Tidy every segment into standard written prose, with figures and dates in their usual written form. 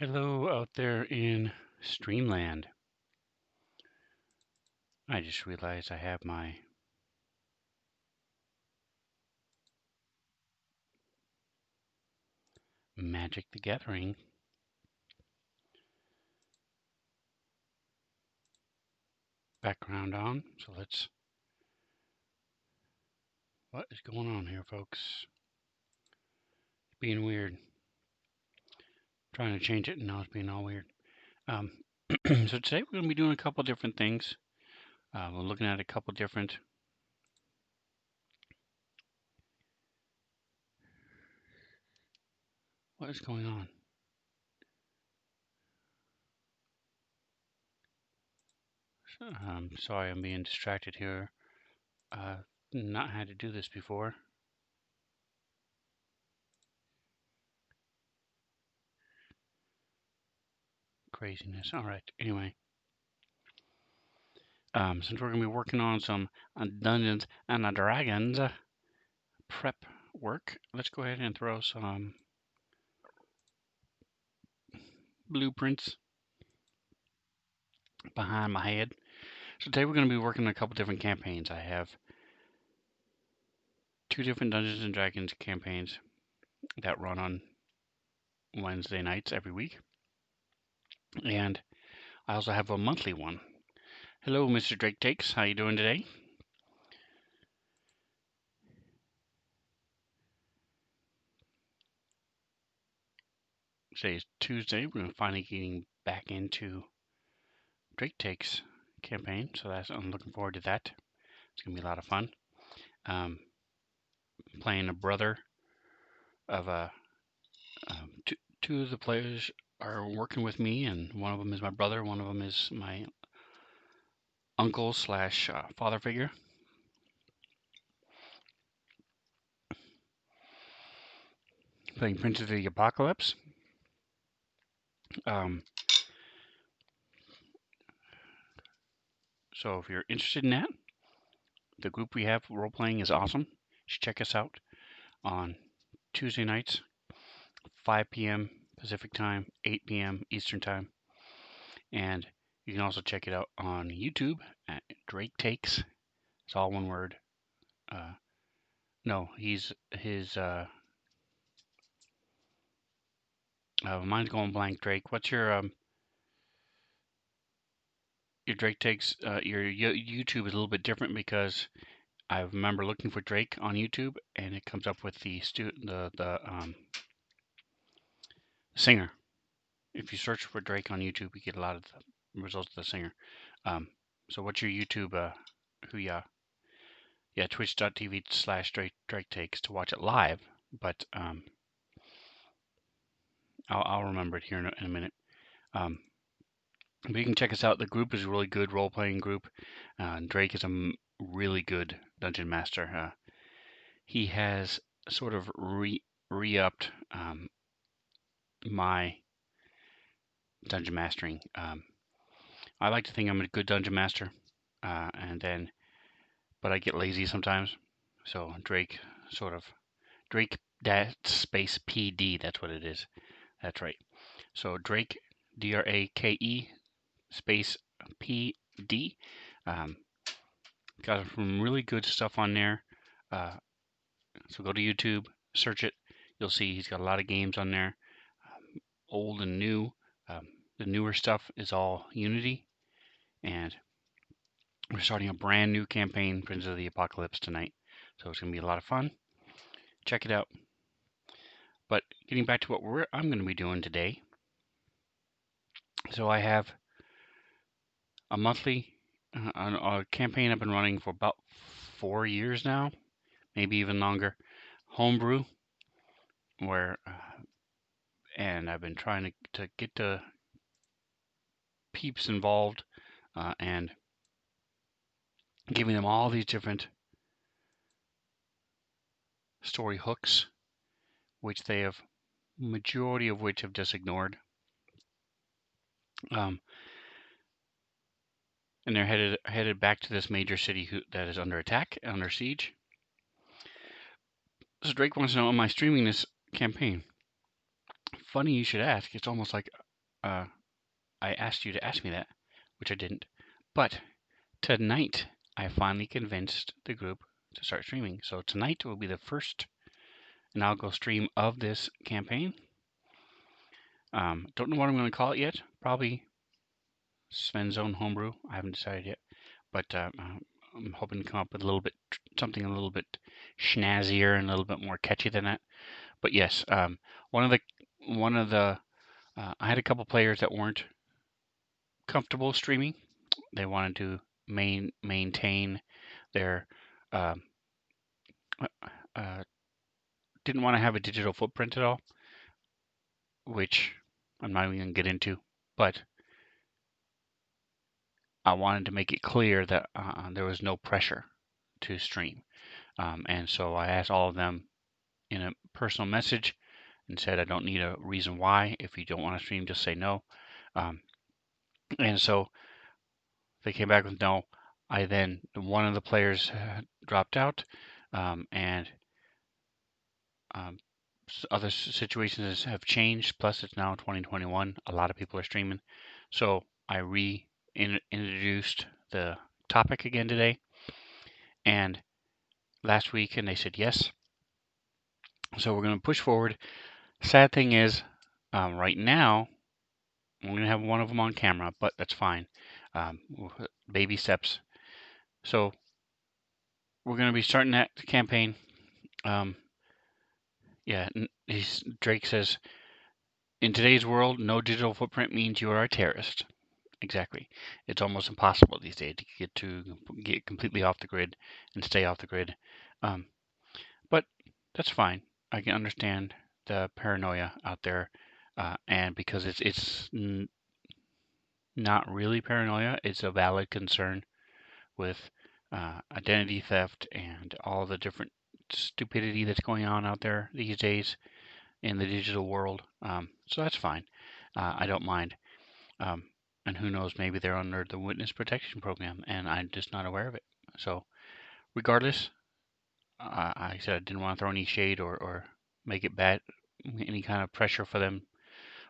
Hello out there in Streamland. I just realized I have my Magic the Gathering background on. So what is going on here, folks? It's being weird. Trying to change it and now it's being all weird. So today we're going to be doing a couple different things. We're looking at a couple different what is going on? Sorry, I'm being distracted here. Not had to do this before. Craziness. All right. Anyway, since we're going to be working on some Dungeons and Dragons prep work, let's go ahead and throw some blueprints behind my head. So today we're going to be working on a couple different campaigns. I have 2 different Dungeons and Dragons campaigns that run on Wednesday nights every week. And I also have a monthly one. Hello, Mr. Drake Takes. How you doing today? Today is Tuesday. We're finally getting back into Drake Takes campaign, so I'm looking forward to that. It's gonna be a lot of fun. Playing a brother of a two of the players are working with me, and one of them is my brother, one of them is my uncle slash father figure. Playing Princes of the Apocalypse. So if you're interested in that, the group we have role playing is awesome. You should check us out on Tuesday nights, 5 p.m. Pacific time, 8 p.m. Eastern time, and you can also check it out on YouTube at Drake Takes. It's all one word. No, his mine's going blank. Drake, what's your Drake Takes? Your YouTube is a little bit different because I remember looking for Drake on YouTube and it comes up with the singer. If you search for Drake on YouTube, you get a lot of the results of the singer. So what's your YouTube? Yeah, twitch.tv/Drake Takes to watch it live. But I'll remember it here in a minute. But you can check us out. The group is a really good role-playing group. Drake is a really good dungeon master. He has sort of re-upped my dungeon mastering. I like to think I'm a good dungeon master, but I get lazy sometimes. So Drake space PD. That's what it is. That's right. So Drake, DRAKE space PD. Got some really good stuff on there. So go to YouTube, search it. You'll see he's got a lot of games on there, old and new. The newer stuff is all Unity, and we're starting a brand new campaign, Princes of the Apocalypse, tonight. So it's going to be a lot of fun. Check it out. But getting back to what I'm going to be doing today. So I have a monthly a campaign I've been running for about 4 years now, maybe even longer. Homebrew, where and I've been trying to get the peeps involved and giving them all these different story hooks, which they have, majority of which have just ignored. And they're headed back to this major city that is under attack, under siege. So Drake wants to know, am I streaming this campaign? Funny you should ask. It's almost like I asked you to ask me that, which I didn't. But tonight, I finally convinced the group to start streaming. So tonight will be the first inaugural stream of this campaign. Don't know what I'm going to call it yet. Probably Sven's Own Homebrew. I haven't decided yet. But I'm hoping to come up with something a little bit snazzier and a little bit more catchy than that. But yes, one of the I had a couple players that weren't comfortable streaming. They wanted to maintain their uh, uh, didn't want to have a digital footprint at all, which I'm not even going to get into. But I wanted to make it clear that there was no pressure to stream. And so I asked all of them in a personal message and said, I don't need a reason why. If you don't want to stream, just say no. And so they came back with no. One of the players dropped out, and other situations have changed. Plus, it's now 2021. A lot of people are streaming. So I introduced the topic again today and last week, and they said yes. So we're going to push forward. Sad thing is, right now, I'm going to have one of them on camera, but that's fine. Baby steps. So we're going to be starting that campaign. Yeah, Drake says, in today's world, no digital footprint means you are a terrorist. Exactly. It's almost impossible these days to get completely off the grid and stay off the grid. But that's fine. I can understand the paranoia out there, and because it's not really paranoia, it's a valid concern with identity theft and all the different stupidity that's going on out there these days in the digital world. So that's fine. I don't mind. And who knows, maybe they're under the witness protection program and I'm just not aware of it. So regardless, I said I didn't want to throw any shade or make it bad, any kind of pressure for them.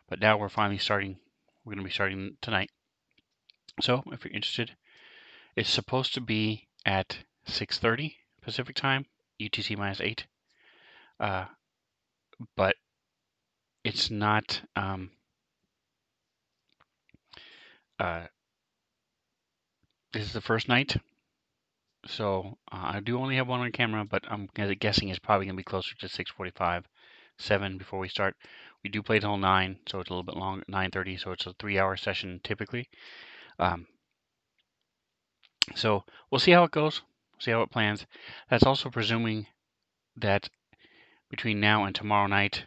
But now we're finally starting. We're going to be starting tonight. So if you're interested, it's supposed to be at 6:30 Pacific time, UTC -8. But it's not. This is the first night, so I do only have one on camera, but I'm guessing it's probably going to be closer to 6:45, 7 before we start. We do play till 9, so it's a little bit long, 9:30, so it's a 3-hour session typically. So we'll see how it goes, see how it plans. That's also presuming that between now and tomorrow night,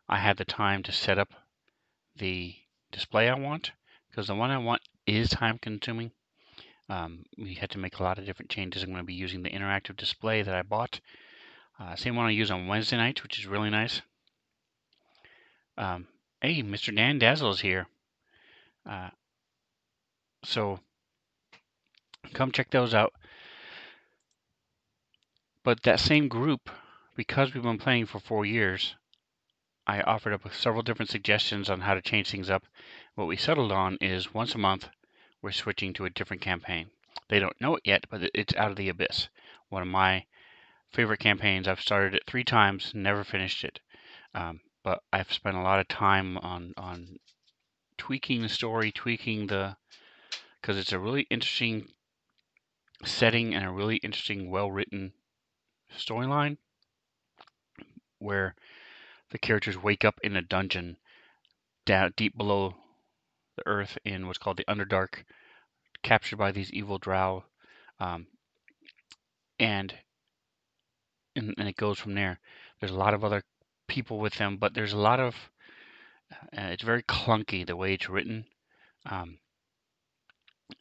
I have the time to set up the display I want, because the one I want is time consuming. We had to make a lot of different changes. I'm going to be using the interactive display that I bought. Same one I use on Wednesday nights, which is really nice. Hey, Mr. Dan Dazzle is here. So come check those out. But that same group, because we've been playing for 4 years, I offered up several different suggestions on how to change things up. What we settled on is once a month, we're switching to a different campaign. They don't know it yet, but it's Out of the Abyss. One of my favorite campaigns. I've started it 3 times, never finished it. But I've spent a lot of time on tweaking the story, because it's a really interesting setting and a really interesting, well-written storyline where the characters wake up in a dungeon down deep below the earth in what's called the Underdark, captured by these evil drow, and it goes from there. There's a lot of other people with them, but there's a lot of it's very clunky the way it's written,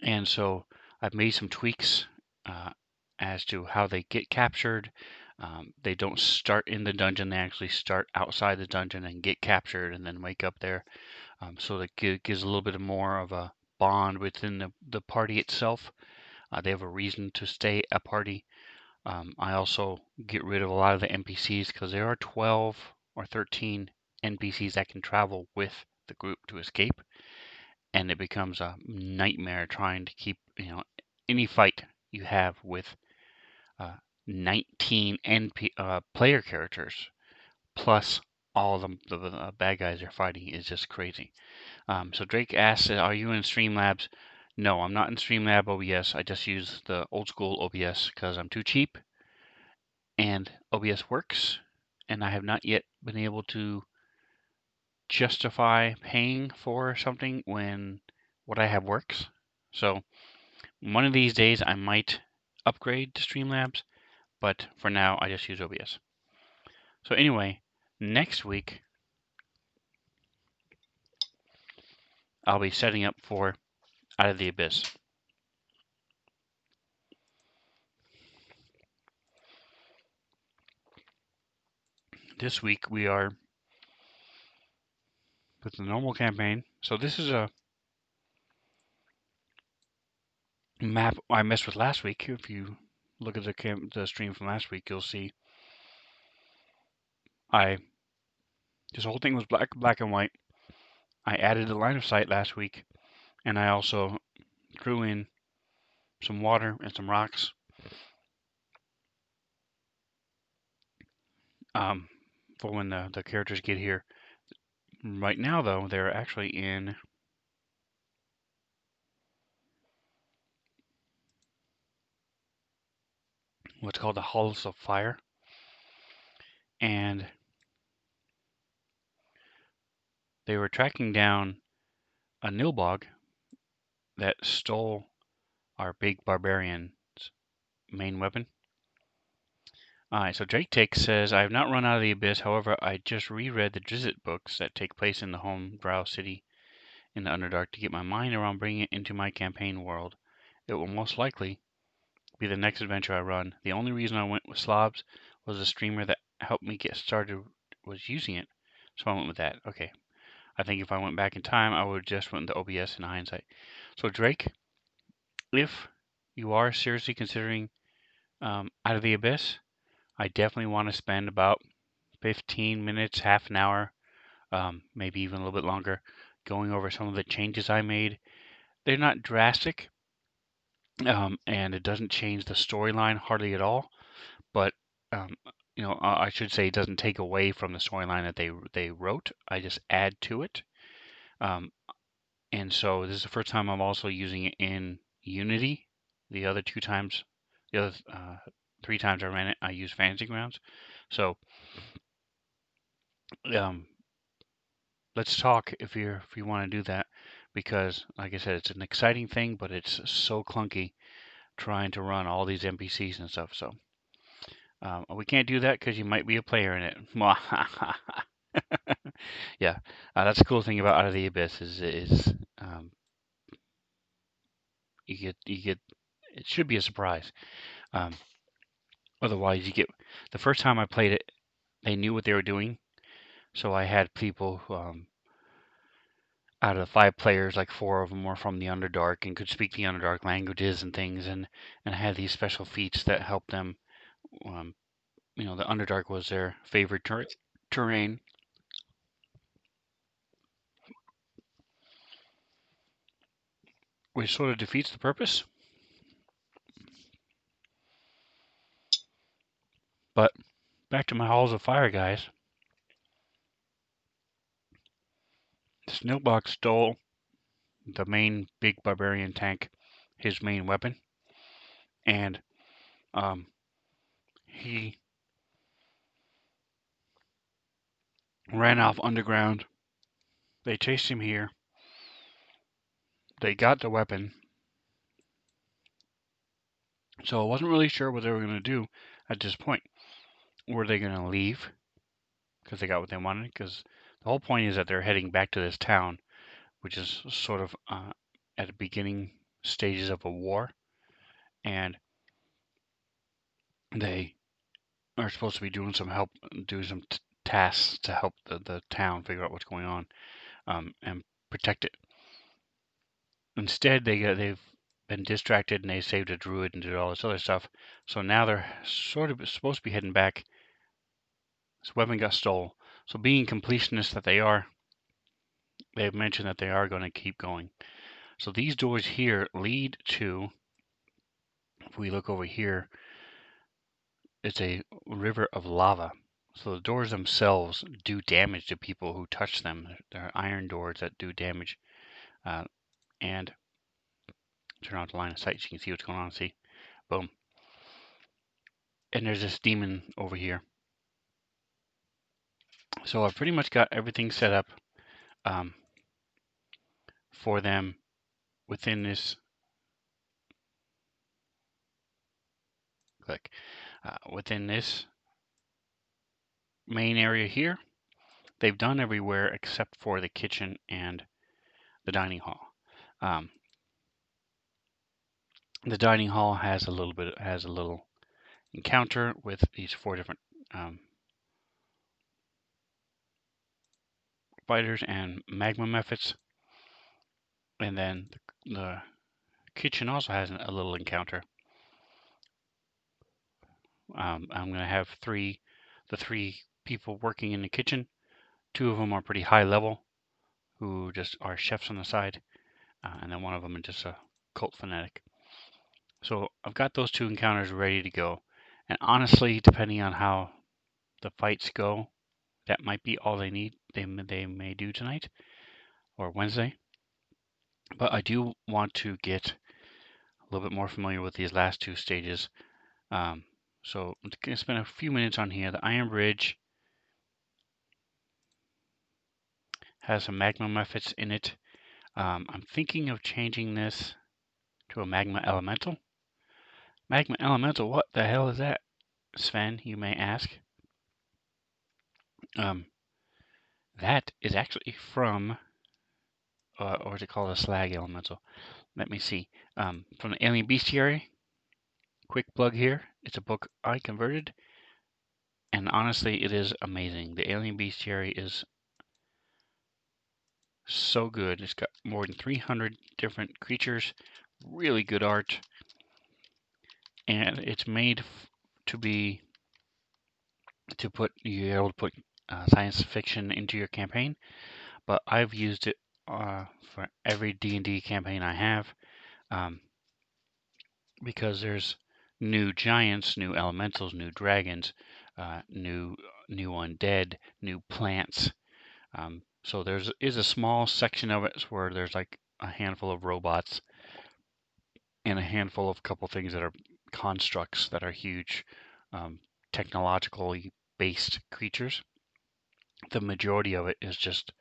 and so I've made some tweaks as to how they get captured. They don't start in the dungeon; they actually start outside the dungeon and get captured, and then wake up there. So that gives a little bit more of a bond within the party itself. They have a reason to stay a party. I also get rid of a lot of the NPCs because there are 12 or 13 NPCs that can travel with the group to escape. and it becomes a nightmare trying to keep, any fight you have with 19 player characters plus all the bad guys you're fighting is just crazy. So Drake asks, are you in Streamlabs? No, I'm not in Streamlab OBS. I just use the old school OBS because I'm too cheap and OBS works, and I have not yet been able to justify paying for something when what I have works. So one of these days I might upgrade to Streamlabs, but for now I just use OBS. So anyway, next week I'll be setting up for Out of the Abyss. This week we are with the normal campaign. So this is a map I messed with last week. If you look at the stream from last week, you'll see this whole thing was black and white. I added a line of sight last week, and I also threw in some water and some rocks. For when the characters get here. Right now, though, they're actually in what's called the Halls of Fire, and they were tracking down a Nilbog that stole our big barbarian's main weapon. Alright, so Drake Take says, I have not run out of the Abyss, however, I just reread the Drizzt books that take place in the home Drow city in the Underdark to get my mind around bringing it into my campaign world. It will most likely be the next adventure I run. The only reason I went with Slobs was the streamer that helped me get started was using it, so I went with that. Okay. I think if I went back in time, I would just went to OBS in hindsight. So Drake, if you are seriously considering Out of the Abyss, I definitely want to spend about 15 minutes, half an hour, maybe even a little bit longer, going over some of the changes I made. They're not drastic, and it doesn't change the storyline hardly at all. But I should say it doesn't take away from the storyline that they wrote. I just add to it. And so this is the first time I'm also using it in Unity. The other 3 times I ran it, I used Fantasy Grounds. So let's talk if you want to do that, because like I said, it's an exciting thing, but it's so clunky trying to run all these NPCs and stuff. So we can't do that because you might be a player in it. Yeah, that's the cool thing about Out of the Abyss is you get it should be a surprise. Otherwise, you get the first time I played it, they knew what they were doing, so I had people out of the 5 players, like 4 of them were from the Underdark and could speak the Underdark languages and things, and had these special feats that helped them. The Underdark was their favorite terrain. Which sort of defeats the purpose. But back to my Halls of Fire, guys. Snowbox stole the main big barbarian tank, his main weapon, and he ran off underground. They chased him here. They got the weapon. So I wasn't really sure what they were going to do at this point. Were they going to leave because they got what they wanted? Because the whole point is that they're heading back to this town, which is sort of at the beginning stages of a war. And they are supposed to be doing some tasks to help the town figure out what's going on and protect it. Instead, they've been distracted and they saved a druid and did all this other stuff. So now they're sort of supposed to be heading back. This weapon got stole. So being completionists that they are, they've mentioned that they are going to keep going. So these doors here lead to, if we look over here, it's a river of lava. So the doors themselves do damage to people who touch them. They're iron doors that do damage. And turn off the line of sight so you can see what's going on. See? Boom. And there's this demon over here. So I've pretty much got everything set up for them within this within this main area here. They've done everywhere except for the kitchen and the dining hall. The dining hall has a little encounter with these 4 different fighters and magma methods, and then the kitchen also has a little encounter. I'm going to have the three people working in the kitchen. 2 of them are pretty high level, who just are chefs on the side, and then one of them is just a cult fanatic. So I've got those 2 encounters ready to go, and honestly, depending on how the fights go, that might be all they need. They may do tonight or Wednesday, but I do want to get a little bit more familiar with these last 2 stages. So I'm going to spend a few minutes on here. The Iron Bridge has some magma methods in it. I'm thinking of changing this to a magma elemental. Magma elemental, what the hell is that, Sven, you may ask? That is actually from, or is it called a slag elemental? Let me see. From the Alien Bestiary. Quick plug here. It's a book I converted, and honestly, it is amazing. The Alien Bestiary is so good. It's got more than 300 different creatures, really good art, and it's made to be you're able to put science fiction into your campaign. But I've used it for every D&D campaign I have, because there's new giants, new elementals, new dragons, new undead, new plants. So there is a small section of it where there's like a handful of robots and a handful of couple things that are constructs that are huge, technologically based creatures. The majority of it is just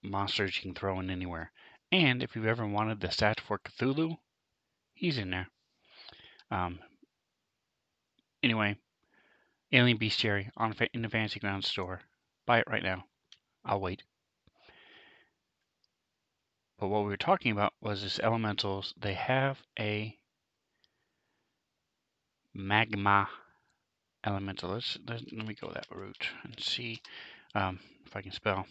monsters you can throw in anywhere. And if you've ever wanted the stat for Cthulhu, he's in there. Anyway, Alien Bestiary in the Fantasy Grounds store. Buy it right now. I'll wait. But what we were talking about was this elementals. They have a magma elemental. Let me go that route and see if I can spell.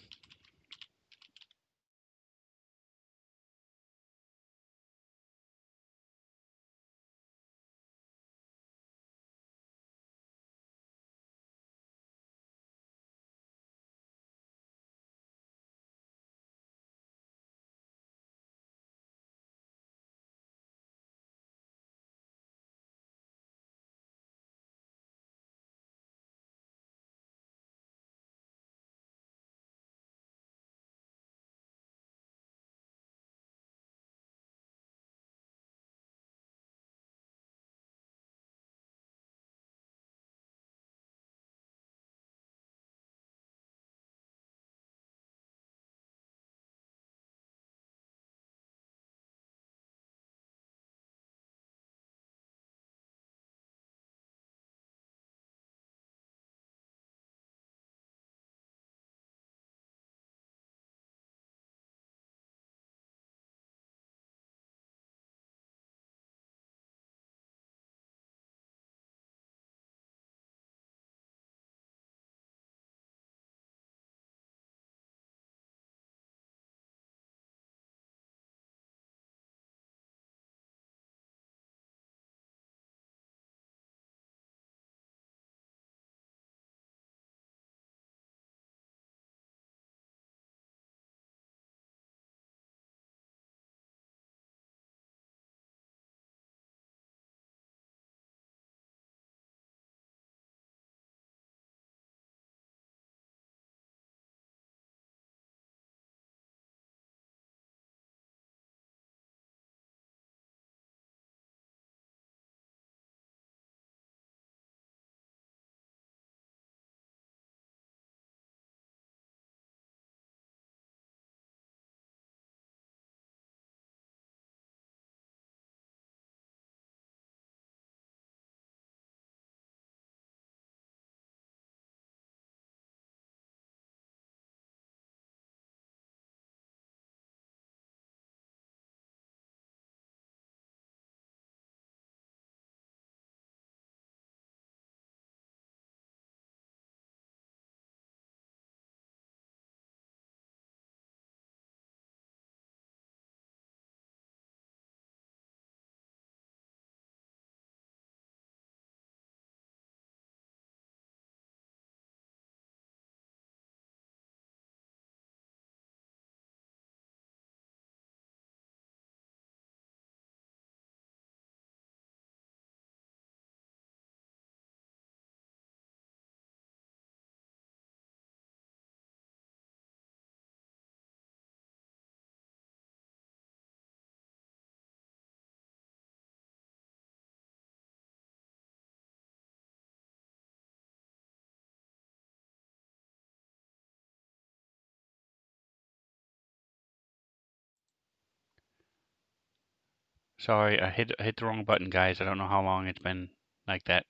Sorry, I hit the wrong button, guys. I don't know how long it's been like that.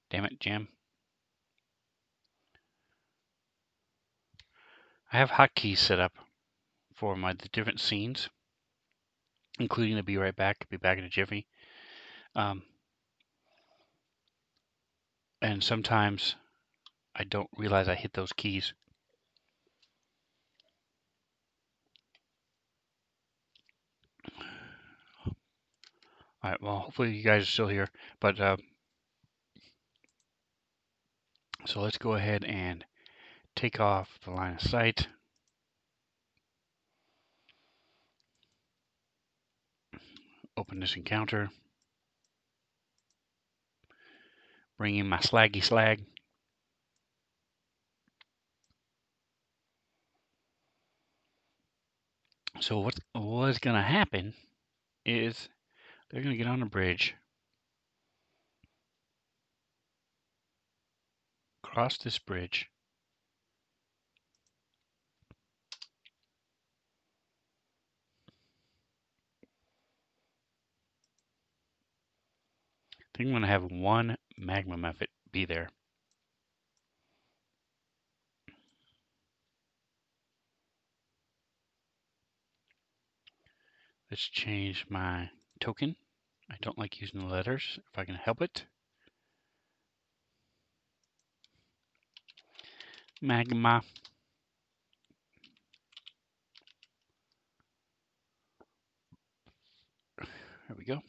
Damn it, Jam. I have hotkeys set up for the different scenes, including the be right back, be back in a jiffy. And sometimes I don't realize I hit those keys. All right, well, hopefully you guys are still here. But so let's go ahead and take off the line of sight. Open this encounter. Bring in my slaggy slag. So what's going to happen is they're going to get on a bridge, cross this bridge, then I'm going to have one magma mephit be there. Let's change my token. I don't like using the letters if I can help it. Magma. There we go.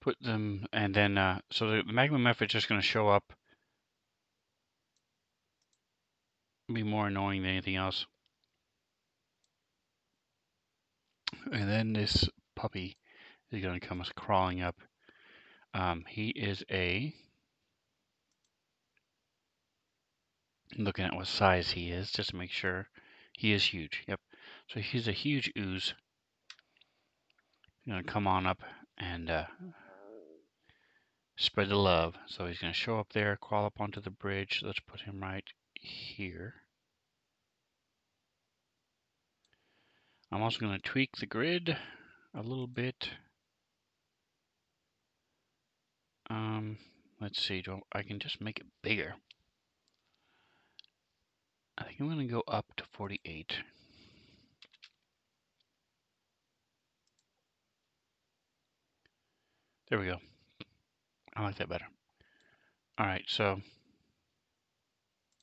Put them, and then, so the magma mephit's just going to show up. Be more annoying than anything else. And then this puppy is going to come crawling up. He is looking at what size he is, just to make sure. He is huge. Yep. So he's a huge ooze. He's going to come on up and spread the love. So he's going to show up there, crawl up onto the bridge. Let's put him right here. I'm also going to tweak the grid a little bit. Let's see. I can just make it bigger. I think I'm going to go up to 48. There we go. I like that better. All right, so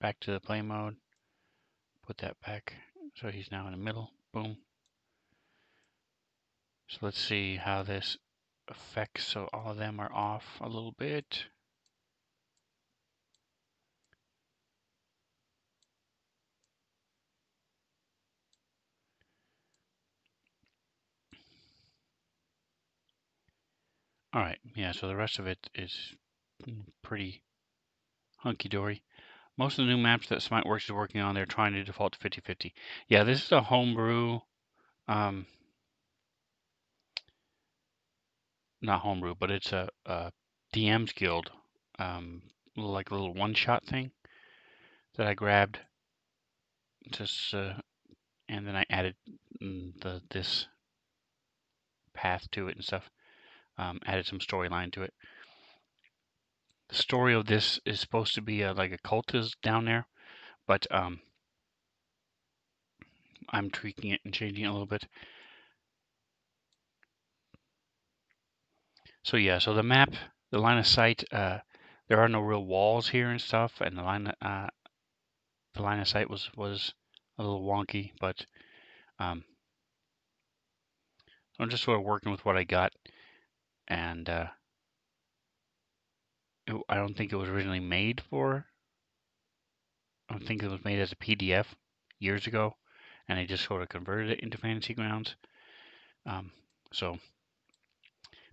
back to the play mode. Put that back so he's now in the middle. Boom. So let's see how this affects. So all of them are off a little bit. All right, yeah, so the rest of it is pretty hunky-dory. Most of the new maps that Smiteworks is working on, they're trying to default to 50-50. Yeah, this is a homebrew, not homebrew, but it's a DM's Guild, like a little one-shot thing that I grabbed, just and then I added this path to it and stuff. Added some storyline to it. The story of this is supposed to be like a cult is down there, but I'm tweaking it and changing it a little bit. So yeah, so the map, the line of sight, there are no real walls here and stuff, and the line of sight was a little wonky, but I'm just sort of working with what I got, and I don't think it was originally made for. I think it was made as a PDF years ago, and I just sort of converted it into Fantasy Grounds. So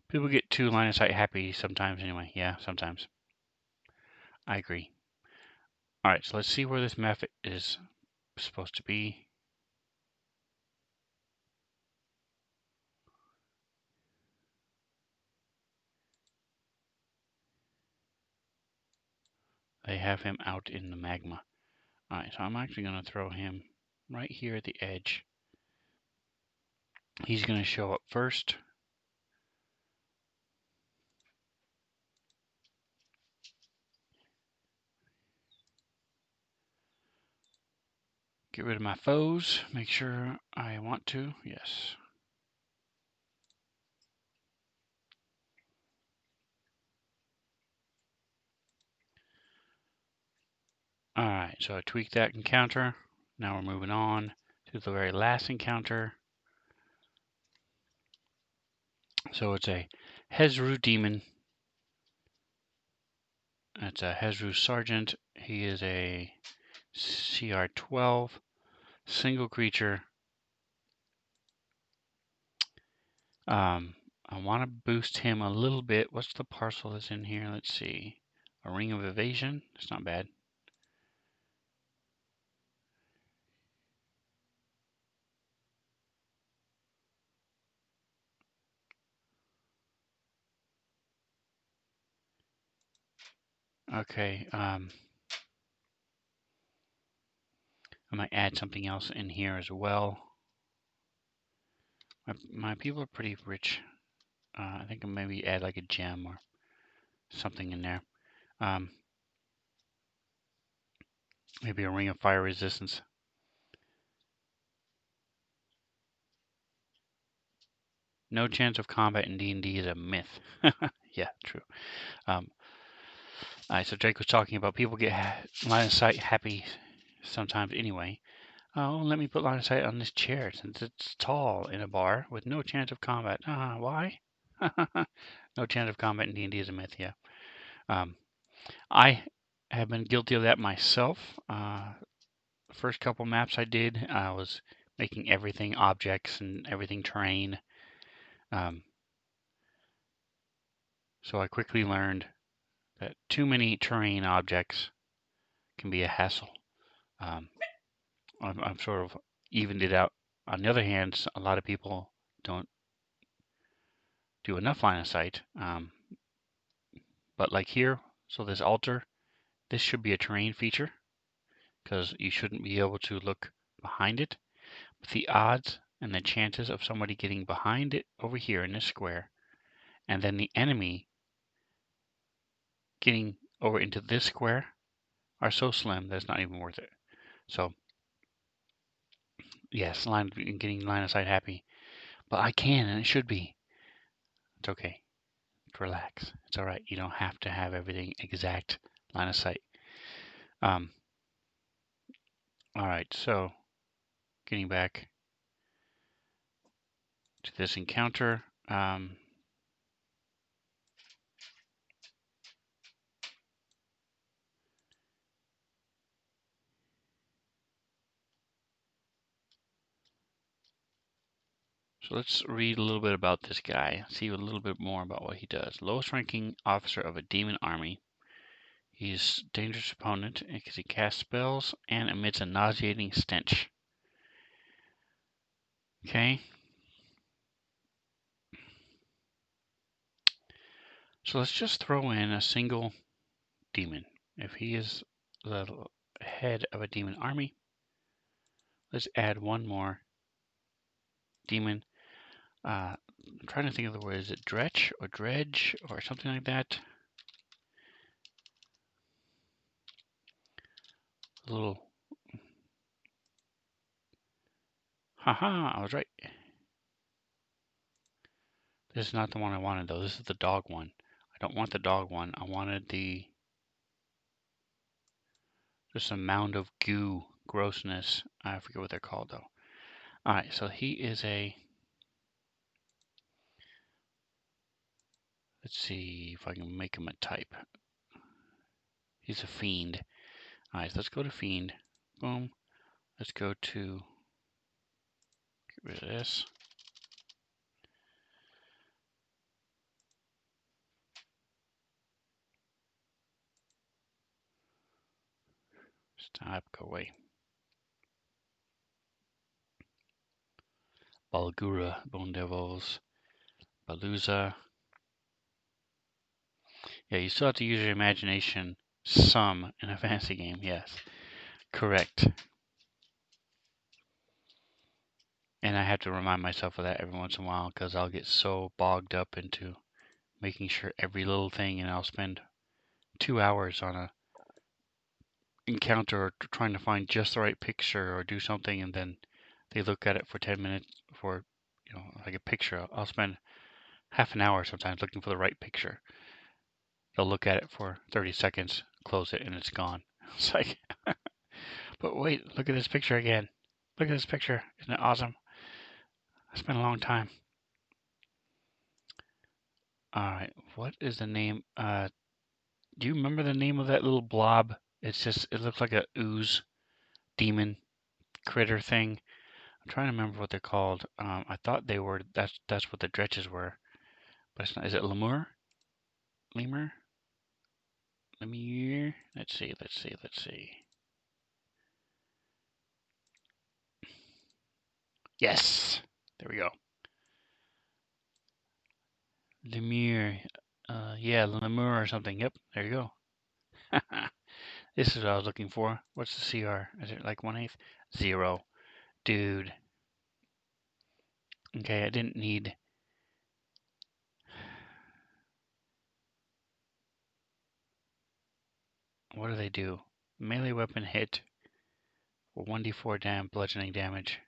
people get too line of sight happy sometimes anyway. Yeah, sometimes. I agree. All right, so let's see where this method is supposed to be. They have him out in the magma. All right, so I'm actually going to throw him right here at the edge. He's going to show up first. Get rid of my foes. Make sure I want to. Yes. Alright, so I tweaked that encounter. Now we're moving on to the very last encounter. So it's a Hezru demon. It's a Hezru sergeant. He is a CR12 single creature. I want to boost him a little bit. What's the parcel that's in here? Let's see. A ring of evasion. That's not bad. Okay. I might add something else in here as well. My people are pretty rich. I think I'll maybe add like a gem or something in there. Maybe a ring of fire resistance. No chance of combat in D&D is a myth. Yeah, true. Alright, so Jake was talking about people get line of sight happy sometimes anyway. Oh, let me put line of sight on this chair since it's tall in a bar with no chance of combat. Why? No chance of combat in D&D is a myth, yeah. I have been guilty of that myself. The first couple maps I did, I was making everything objects and everything terrain. So I quickly learned that too many terrain objects can be a hassle. I'm sort of evened it out. On the other hand, a lot of people don't do enough line of sight. But like here, so this altar, this should be a terrain feature because you shouldn't be able to look behind it. But the odds and the chances of somebody getting behind it over here in this square, and then the enemy getting over into this square are so slim that it's not even worth it. So yes, getting line of sight happy, but I can and it should be. It's okay. Relax. It's all right. You don't have to have everything exact line of sight. All right. So getting back to this encounter. So let's read a little bit about this guy, see a little bit more about what he does. Lowest ranking officer of a demon army. He's a dangerous opponent because he casts spells and emits a nauseating stench. Okay. So let's just throw in a single demon. If he is the head of a demon army, let's add one more demon. I'm trying to think of the word. Is it dretch or dredge or something like that? A little. Haha, I was right. This is not the one I wanted though. This is the dog one. I don't want the dog one. I wanted just a mound of goo grossness. I forget what they're called though. Alright, so he is a, let's see if I can make him a type. He's a fiend. Alright, so let's go to fiend. Boom. Let's go to, get rid of this. Stop, go away. Balgura, Bone Devils, Baluza. Yeah, you still have to use your imagination some in a fantasy game, yes. Correct. And I have to remind myself of that every once in a while because I'll get so bogged up into making sure every little thing, and I'll spend 2 hours on a encounter or trying to find just the right picture or do something, and then they look at it for 10 minutes for, like a picture. I'll spend half an hour sometimes looking for the right picture. They'll look at it for 30 seconds, close it, and it's gone. It's like, but wait, look at this picture again. Look at this picture. Isn't it awesome? I spent a long time. All right, what is the name? Do you remember the name of that little blob? It looks like a ooze demon critter thing. I'm trying to remember what they're called. I thought they were, that's what the dretches were, but it's not. Is it lemur? Lemur? Lemur? Let's see. Yes! There we go. Lemur. Yeah, lemur or something. Yep, there you go. This is what I was looking for. What's the CR? Is it like 1/8? 0. Dude. Okay, I didn't need... What do they do? Melee weapon hit for 1d4 bludgeoning damage.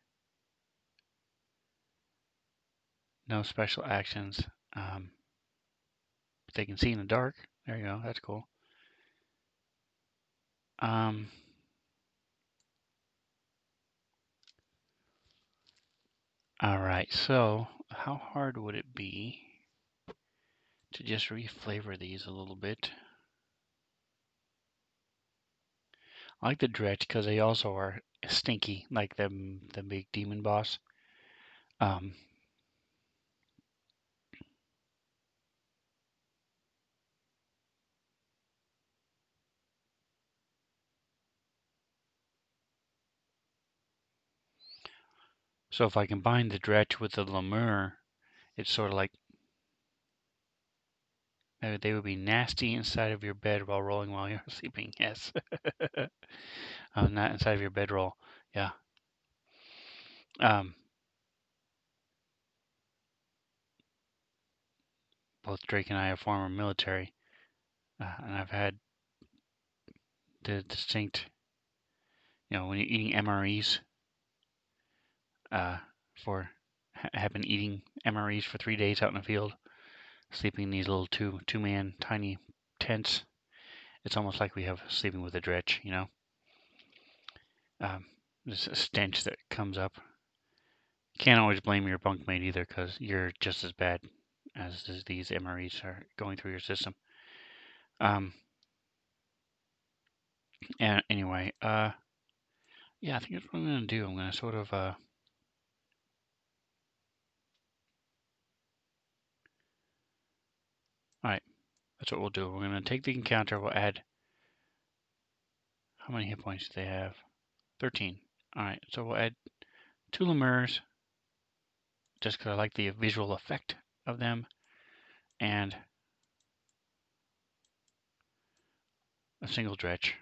No special actions. They can see in the dark. There you go. That's cool. Alright, so how hard would it be to just reflavor these a little bit? I like the dretch because they also are stinky, like the big demon boss. So if I combine the dretch with the lemur, it's sort of like they would be nasty inside of your bed while rolling while you're sleeping. Yes. Not inside of your bedroll. Yeah. Both Drake and I are former military, and I've had the distinct, when you're eating MREs, have been eating MREs for 3 days out in the field, sleeping in these little two-man tiny tents. It's almost like we have sleeping with a dretch, There's a stench that comes up. Can't always blame your bunkmate either, because you're just as bad as these MREs are going through your system. And anyway, yeah, I think that's what I'm going to do. I'm going to sort of, all right, that's what we'll do. We're going to take the encounter, we'll add, how many hit points do they have? 13. All right, so we'll add 2 lemurs, just because I like the visual effect of them, and a single dretch.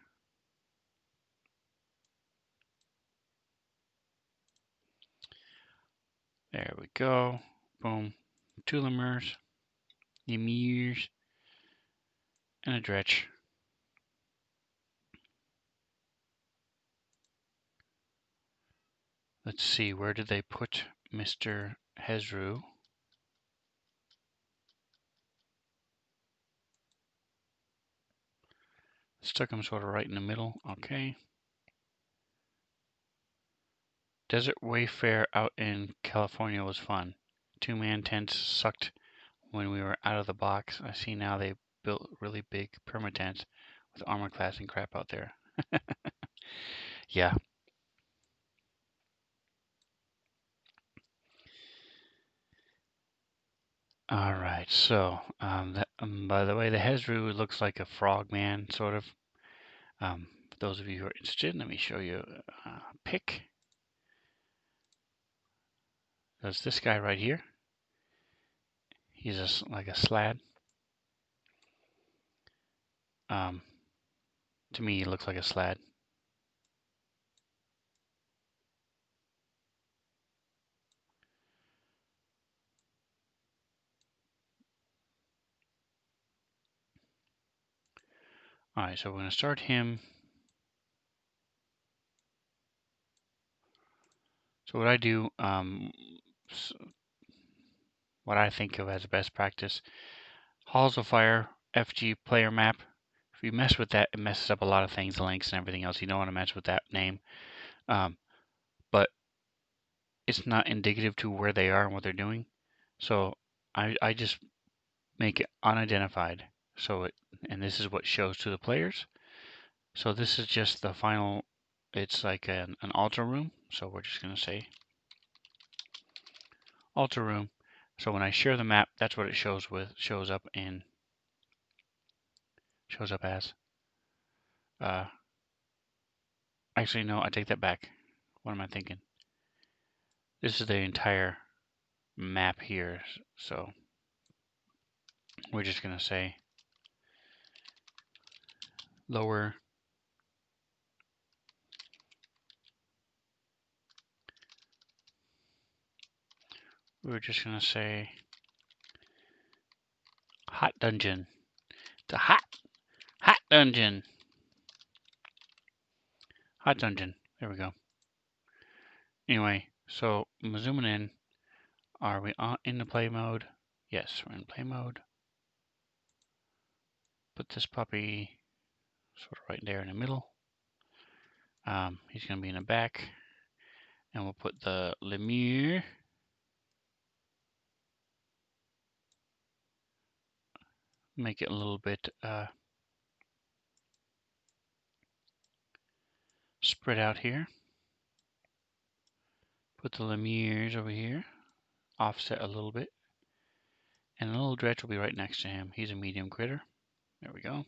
There we go. Boom. 2 lemurs, lemurs, and a dretch. Let's see, where did they put Mr. Hezru? Stuck him sort of right in the middle. Okay. Desert Wayfare out in California was fun. 2-man tents sucked when we were out of the box. I see now they built really big perma-tents with armor class and crap out there. Yeah. All right, so by the way, the Hezru looks like a frogman, sort of. For those of you who are interested, let me show you a pic. There's this guy right here. He's like a slad. To me, he looks like a slad. Alright, so we're going to start him. So what I do, what I think of as a best practice, Halls of Fire FG player map. If you mess with that, it messes up a lot of things, the links and everything else. You don't want to mess with that name. But it's not indicative to where they are and what they're doing. So I just make it unidentified. And this is what shows to the players. So this is just the final, it's like an altar room. So we're just going to say altar room. So when I share the map, that's what it shows up as. Actually, no, I take that back. What am I thinking? This is the entire map here. So we're just going to say lower we're just going to say hot dungeon. The hot dungeon. Hot dungeon. There we go. Anyway, so I'm zooming in. Are we in the play mode? Yes, we're in play mode. Put this puppy sort of right there in the middle. He's going to be in the back. And we'll put the Lemure. Make it a little bit spread out here. Put the Lemures over here. Offset a little bit. And the little Dretch will be right next to him. He's a medium critter. There we go.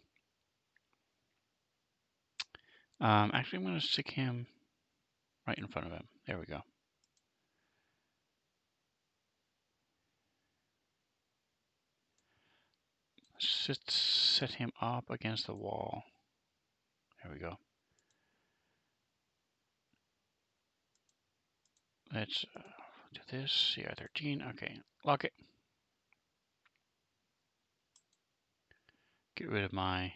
Actually, I'm going to stick him right in front of him. There we go. Set him up against the wall. There we go. Let's do this. CR13. Okay, lock it. Get rid of my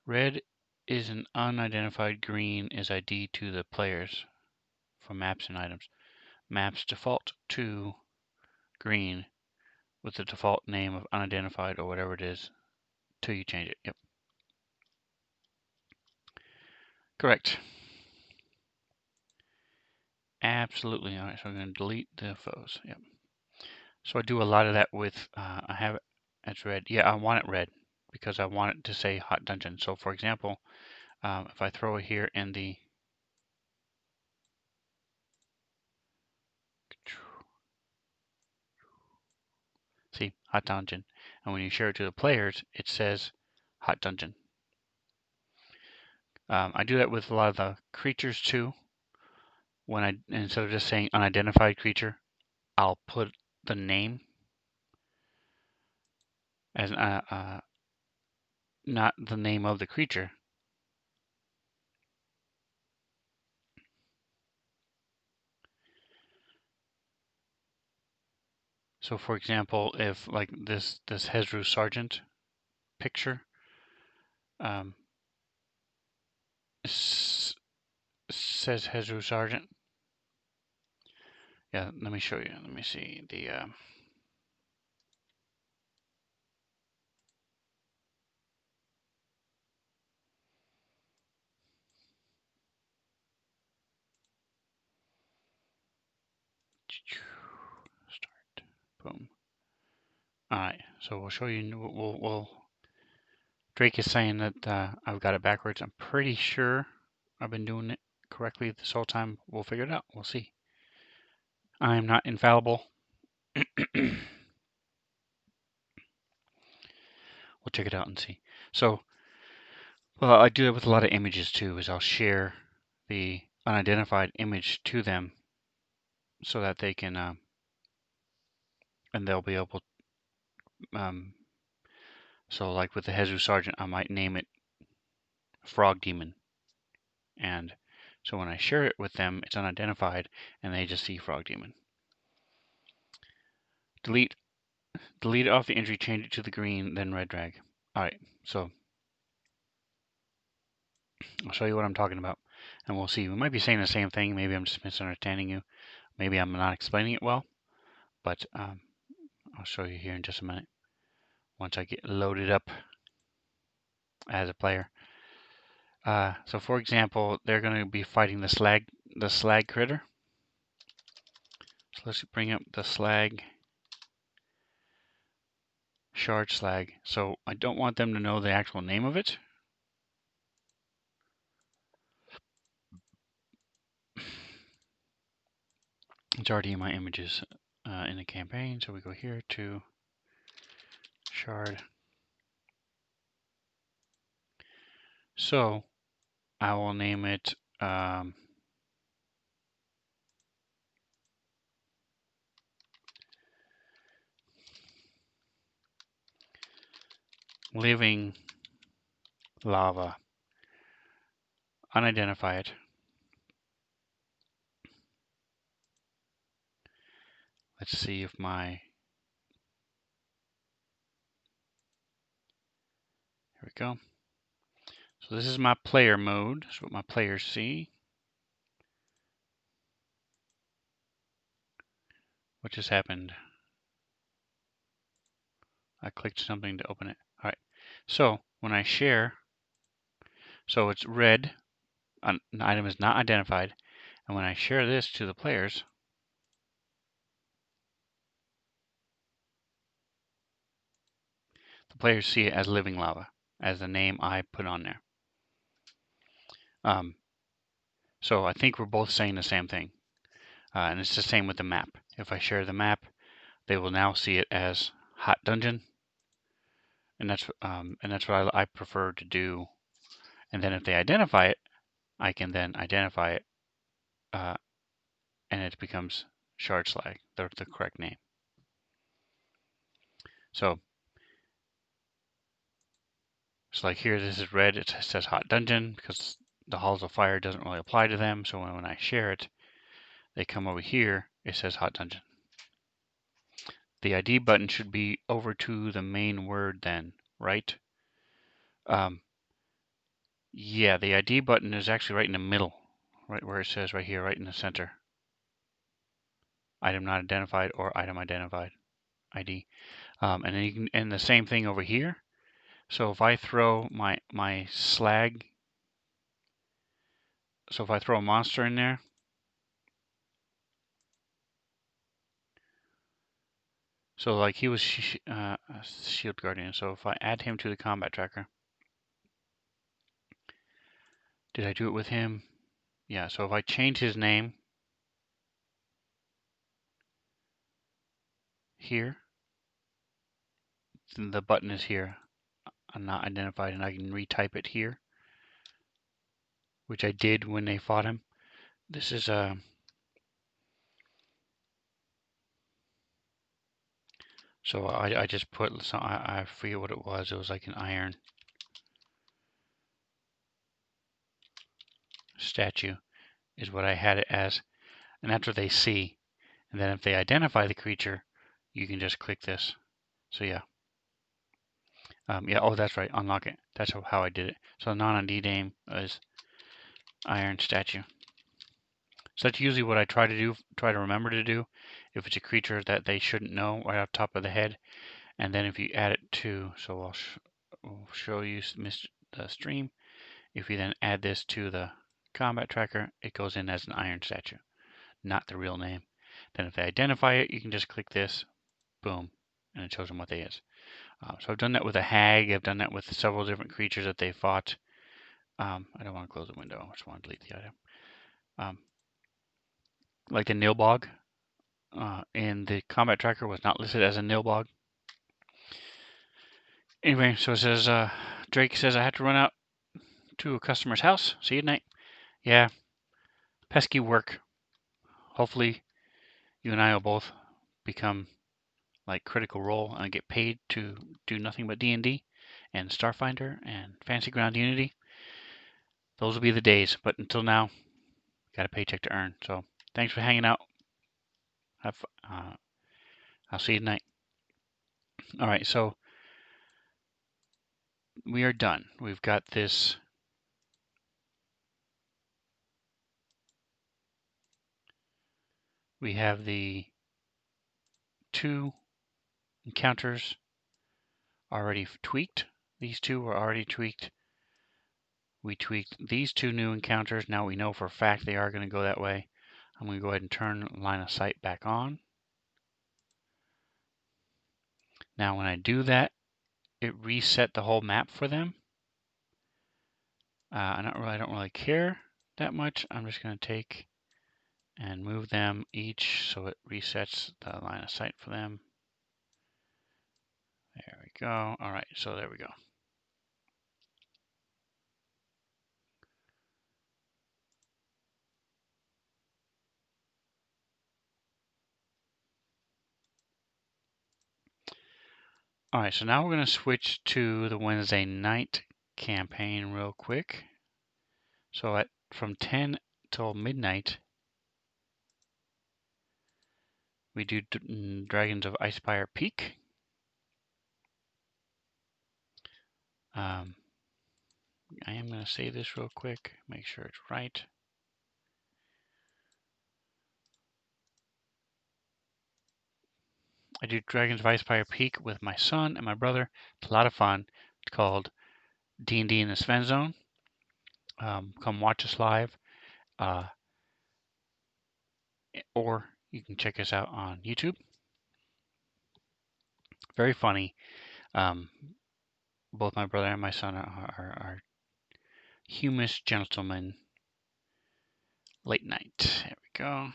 red is an unidentified, green is ID to the players for maps and items. Maps default to green with the default name of unidentified or whatever it is till you change it. Yep. Correct. Absolutely. All right, so I'm going to delete the foes. Yep. So I do a lot of that with, I have it as red. Yeah, I want it red because I want it to say hot dungeon. So for example, if I throw it here in the see, hot dungeon. And when you share it to the players, it says hot dungeon. I do that with a lot of the creatures too. When instead of just saying unidentified creature, I'll put the name as not the name of the creature. So for example, if like this Hezru Sergeant picture says Hezru Sergeant. Yeah, let me show you. Let me see the start. Boom. All right, so we'll show you. We'll Drake is saying that I've got it backwards. I'm pretty sure I've been doing it correctly this whole time. We'll figure it out. We'll see. I am not infallible. We'll check it out and see. So, well, I do that with a lot of images too, is I'll share the unidentified image to them so that they can, and they'll be able, so like with the Hezru Sergeant, I might name it Frog Demon. And so when I share it with them, it's unidentified, and they just see Frog Demon. Delete it off the entry, change it to the green, then red drag. All right, so I'll show you what I'm talking about, and we'll see. We might be saying the same thing. Maybe I'm just misunderstanding you. Maybe I'm not explaining it well, but I'll show you here in just a minute once I get loaded up as a player. So for example, they're going to be fighting the slag critter. So let's bring up the slag, shard slag. So I don't want them to know the actual name of it. It's already in my images in the campaign. So we go here to shard. So I will name it living lava, unidentified. Let's see if here we go. So this is my player mode. This is what my players see. What just happened? I clicked something to open it. All right. So when I share, so it's red, an item is not identified. And when I share this to the players, the players see it as living lava, as the name I put on there. So I think we're both saying the same thing. And it's the same with the map. If I share the map, they will now see it as Hot Dungeon. And that's what I prefer to do. And then if they identify it, I can then identify it, and it becomes Shard Slag, the correct name. So it's like here, this is red. It says Hot Dungeon because the Halls of Fire doesn't really apply to them. So when I share it, they come over here. It says Hot Dungeon. The ID button should be over to the main word then, right? Yeah, the ID button is actually right in the middle, right where it says right here, right in the center. Item not identified or item identified ID. And then you can, and the same thing over here. So if I throw my slag, so if I throw a monster in there, so like he was Shield Guardian. So if I add him to the combat tracker, did I do it with him? Yeah. So if I change his name here, then the button is here. I'm not identified, and I can retype it here, which I did when they fought him. This is so I just put some, I forget what it was. It was like an iron statue is what I had it as, and that's what they see. And then if they identify the creature, you can just click this. So yeah. Yeah, oh, that's right, unlock it. That's how I did it. So non-ID name is iron statue. So that's usually what I try to remember to do if it's a creature that they shouldn't know right off the top of the head. And then if you add it to, so I'll show you the stream. If you then add this to the combat tracker, it goes in as an iron statue, not the real name. Then if they identify it, you can just click this, boom, and it shows them what they is. So I've done that with a hag. I've done that with several different creatures that they fought. I don't want to close the window. I just want to delete the item. Like the Nilbog in the combat tracker was not listed as a Nilbog. Anyway, so it says, Drake says I have to run out to a customer's house. See you at night. Yeah, pesky work. Hopefully you and I will both become like Critical Role and get paid to do nothing but D&D and Starfinder and Fantasy Ground Unity. Those will be the days, but until now, got a paycheck to earn. So thanks for hanging out. I'll see you tonight. All right, so we are done. We've got this. We have the 2 encounters already tweaked. These 2 were already tweaked. We tweaked these 2 new encounters. Now we know for a fact they are going to go that way. I'm going to go ahead and turn line of sight back on. Now when I do that, it reset the whole map for them. I don't really care that much. I'm just going to take and move them each so it resets the line of sight for them. There we go. All right, so there we go. All right, so now we're going to switch to the Wednesday night campaign real quick. So from 10 till midnight, we do Dragons of Icespire Peak. I am going to save this real quick, make sure it's right. I do Dragons of Icespire Peak with my son and my brother. It's a lot of fun. It's called D&D in the Sven Zone. Come watch us live. Or you can check us out on YouTube. Very funny. Both my brother and my son are humorous gentlemen. Late night. There we go.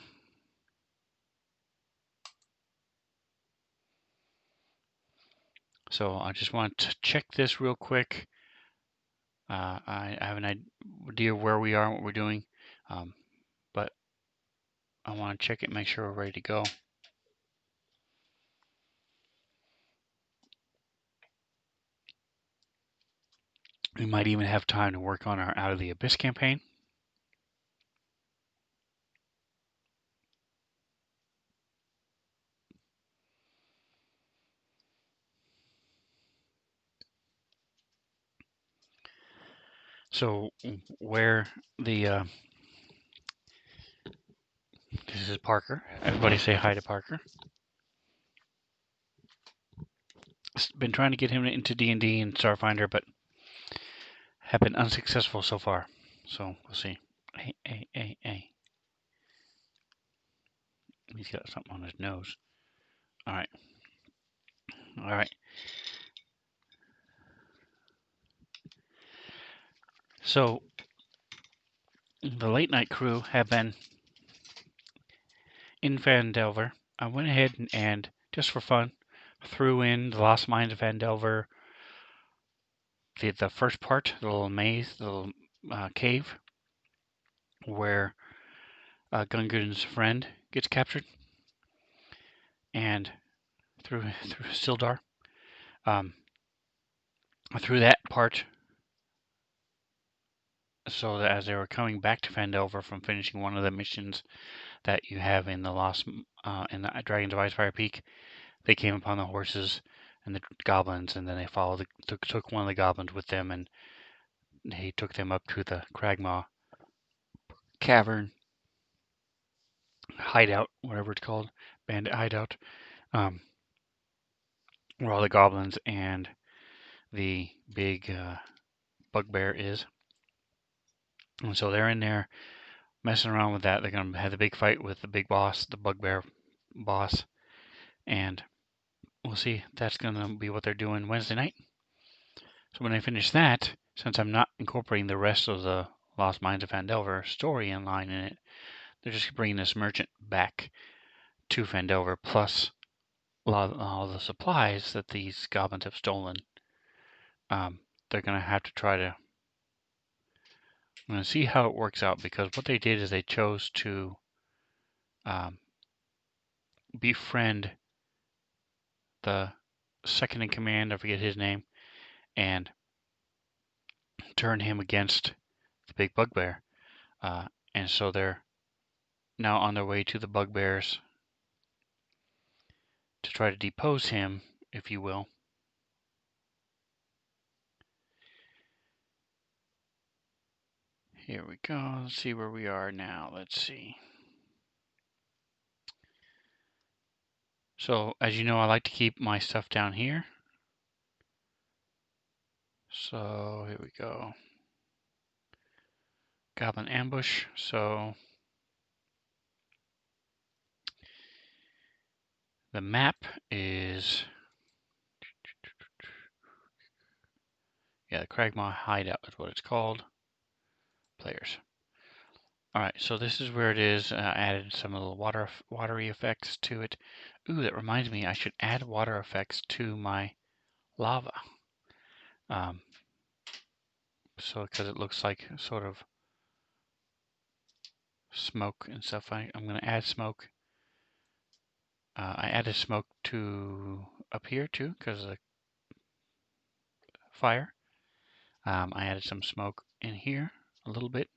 So I just want to check this real quick. I have an idea where we are and what we're doing, but I want to check it, make sure we're ready to go. We might even have time to work on our Out of the Abyss campaign. So where the this is Parker. Everybody say hi to Parker. Been trying to get him into D&D and Starfinder, but have been unsuccessful so far. So we'll see. Hey. He's got something on his nose. All right. So the late night crew have been in Phandelver. I went ahead and just for fun, threw in the Lost Mines of Phandelver, the first part, the little maze, the little cave, where Gungun's friend gets captured, and through Sildar. Through that part, so that as they were coming back to Phandelver from finishing one of the missions that you have in the in the Dragons of Icespire Peak, they came upon the horses and the goblins, and then they took one of the goblins with them, and he took them up to the Cragmaw cavern hideout, whatever it's called, bandit hideout, where all the goblins and the big bugbear is. And so they're in there messing around with that. They're going to have the big fight with the big boss, the bugbear boss, and we'll see. That's going to be what they're doing Wednesday night. So when I finish that, since I'm not incorporating the rest of the Lost Mines of Phandelver story in line in it, they're just bringing this merchant back to Phandelver, plus all the supplies that these goblins have stolen. They're going to have to try to. I'm going to see how it works out, because what they did is they chose to befriend the second in command, I forget his name, and turn him against the big bugbear. And so they're now on their way to the bugbears to try to depose him, if you will. Here we go. Let's see where we are now. Let's see. So, as you know, I like to keep my stuff down here. So, here we go. Goblin ambush. So, the map is, yeah, the Cragmaw Hideout is what it's called. Players. Alright, so this is where it is. Added some little watery effects to it. Ooh, that reminds me, I should add water effects to my lava. So, because it looks like sort of smoke and stuff. I'm going to add smoke. I added smoke to up here too, because of the fire. I added some smoke in here a little bit.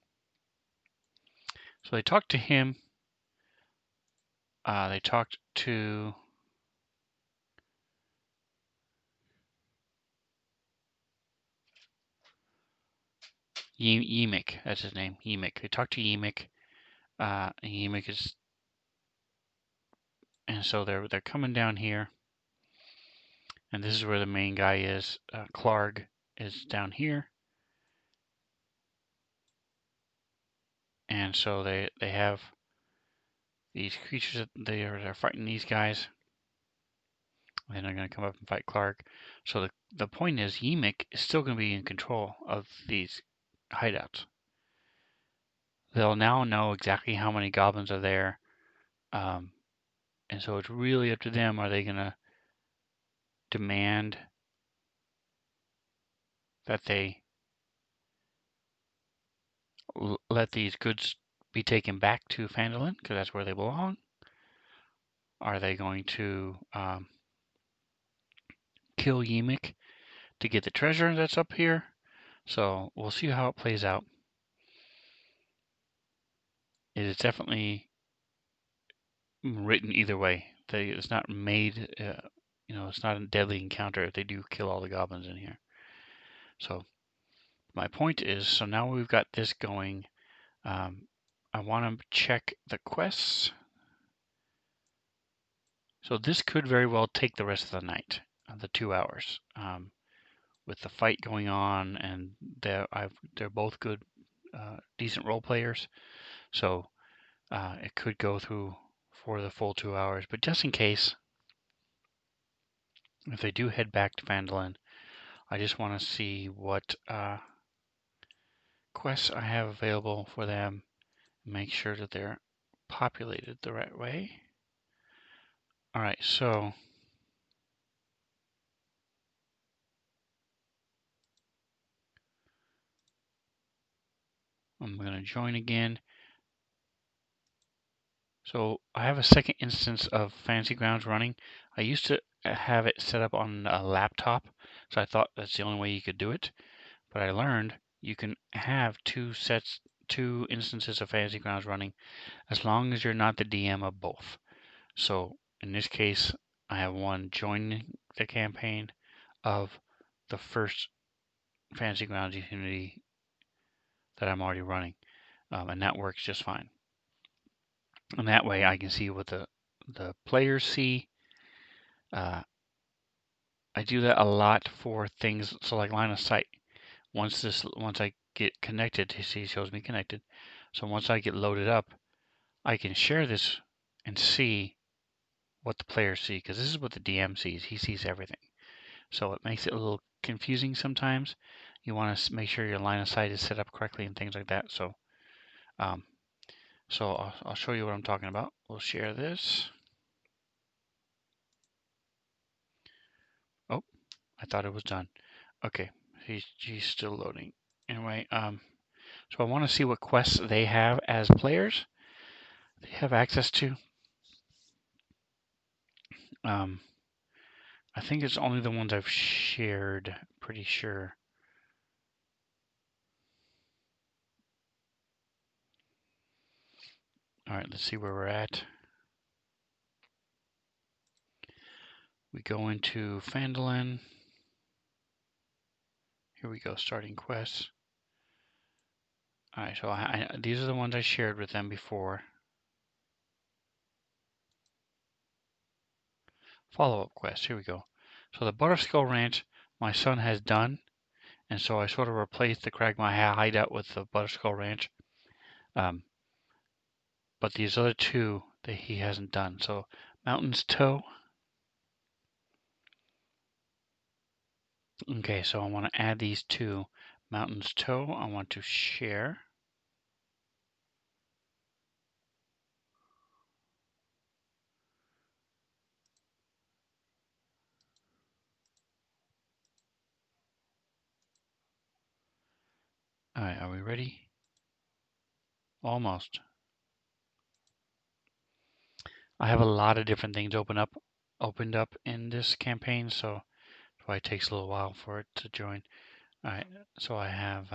So they talked to him. They talked to Yimik. That's his name, Yimik. They talked to Yimik. Yimik is, and so they're coming down here, and this is where the main guy is. Clark is down here, and so they have these creatures that they're fighting these guys. And they're going to come up and fight Clark. So the point is, Yimik is still going to be in control of these hideouts. They'll now know exactly how many goblins are there. And so it's really up to them. Are they going to demand that they let these goods be taken back to Phandalin, because that's where they belong? Are they going to kill Yimik to get the treasure that's up here? So we'll see how it plays out. It is definitely written either way. It's not made, it's not a deadly encounter if they do kill all the goblins in here. So my point is, so now we've got this going. I want to check the quests. So this could very well take the rest of the night, the 2 hours, with the fight going on, and they're both good, decent role players. So it could go through for the full 2 hours. But just in case, if they do head back to Phandalin, I just want to see what quests I have available for them. Make sure that they're populated the right way. All right, so I'm going to join again. So I have a second instance of Fantasy Grounds running. I used to have it set up on a laptop, so I thought that's the only way you could do it. But I learned you can have two instances of Fantasy Grounds running as long as you're not the DM of both. So in this case, I have one joining the campaign of the first Fantasy Grounds Unity that I'm already running, and that works just fine. And that way I can see what the players see. I do that a lot for things, so like line of sight. Once I get connected, he shows me connected. So once I get loaded up, I can share this and see what the players see, because this is what the DM sees. He sees everything. So it makes it a little confusing sometimes. You want to make sure your line of sight is set up correctly and things like that. So, I'll show you what I'm talking about. We'll share this. Oh, I thought it was done. Okay, he's still loading. Anyway, so I want to see what quests they have as players. They have access to. I think it's only the ones I've shared. Pretty sure. All right, let's see where we're at. We go into Phandalin. Here we go, starting quests. Alright, so these are the ones I shared with them before. Follow-up quest, here we go. So the Butterskull Ranch, my son has done, and so I sort of replaced the Cragmire hideout with the Butterskull Ranch. But these other two that he hasn't done. So Mountain's Toe. Okay, so I want to add these two. Mountain's Toe, I want to share. All right, are we ready? Almost. I have a lot of different things opened up in this campaign, so that's why it takes a little while for it to join. All right, so I have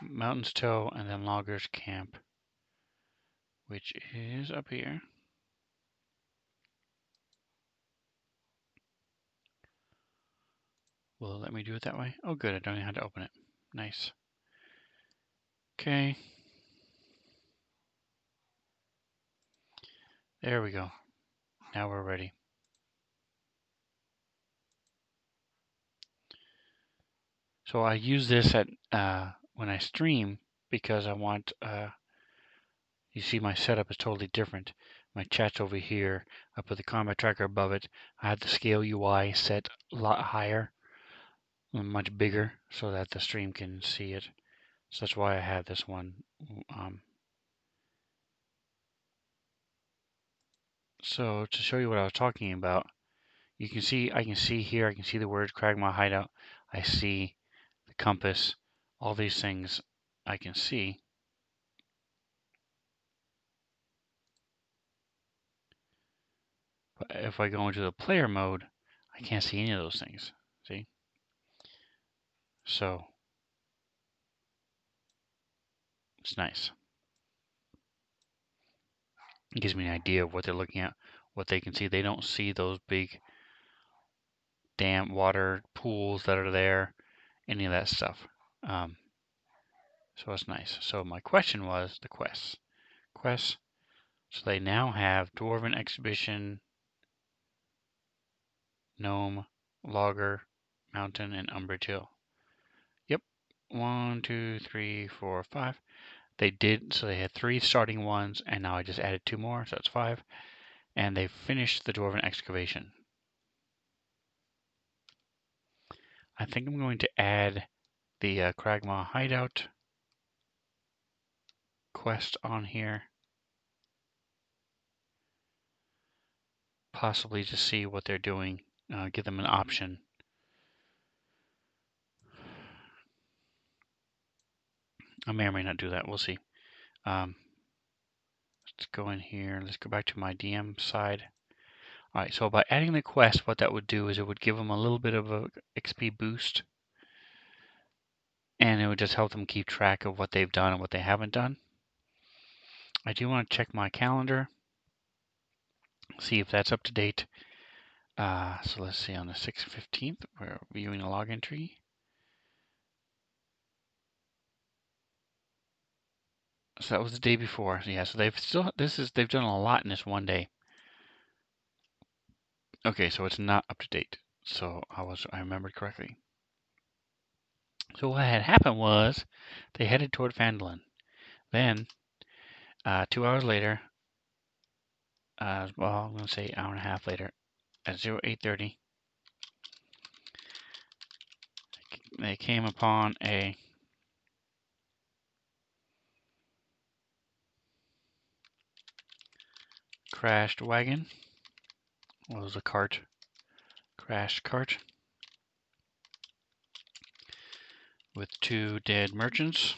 Mountain's Toe and then Logger's Camp, which is up here. Will it let me do it that way? Oh, good, I don't even have to open it. Nice. Okay. There we go. Now we're ready. So I use this at when I stream because I want, you see my setup is totally different. My chat's over here. I put the combat tracker above it. I have the scale UI set a lot higher, much bigger, so that the stream can see it. So that's why I have this one. So to show you what I was talking about, you can see, I can see here, I can see the words Cragmaw Hideout. I see the compass, all these things I can see. But if I go into the player mode, I can't see any of those things. See? So it's nice. It gives me an idea of what they're looking at, what they can see. They don't see those big damp water pools that are there, any of that stuff. So it's nice. So my question was the quests. So they now have Dwarven Exhibition, Gnome, Logger, Mountain, and Umbrage Hill. Yep. 1, 2, 3, 4, 5. They did, so they had 3 starting ones, and now I just added 2 more, so that's 5. And they finished the Dwarven Excavation. I think I'm going to add the Cragmaw Hideout quest on here. Possibly to see what they're doing, give them an option. I may or may not do that, we'll see. Let's go in here, let's go back to my DM side. Alright, so by adding the quest, what that would do is it would give them a little bit of a XP boost. And it would just help them keep track of what they've done and what they haven't done. I do want to check my calendar, see if that's up to date. So let's see, on the 6/15th, we're viewing a log entry. So that was the day before. Yeah, so they've done a lot in this one day. Okay, so it's not up to date. So I remembered correctly. So what had happened was they headed toward Phandalin. Then 2 hours later, well, I'm going to say an hour and a half later, at 08:30, they came upon a crashed wagon. What was a cart? Crashed cart with 2 dead merchants.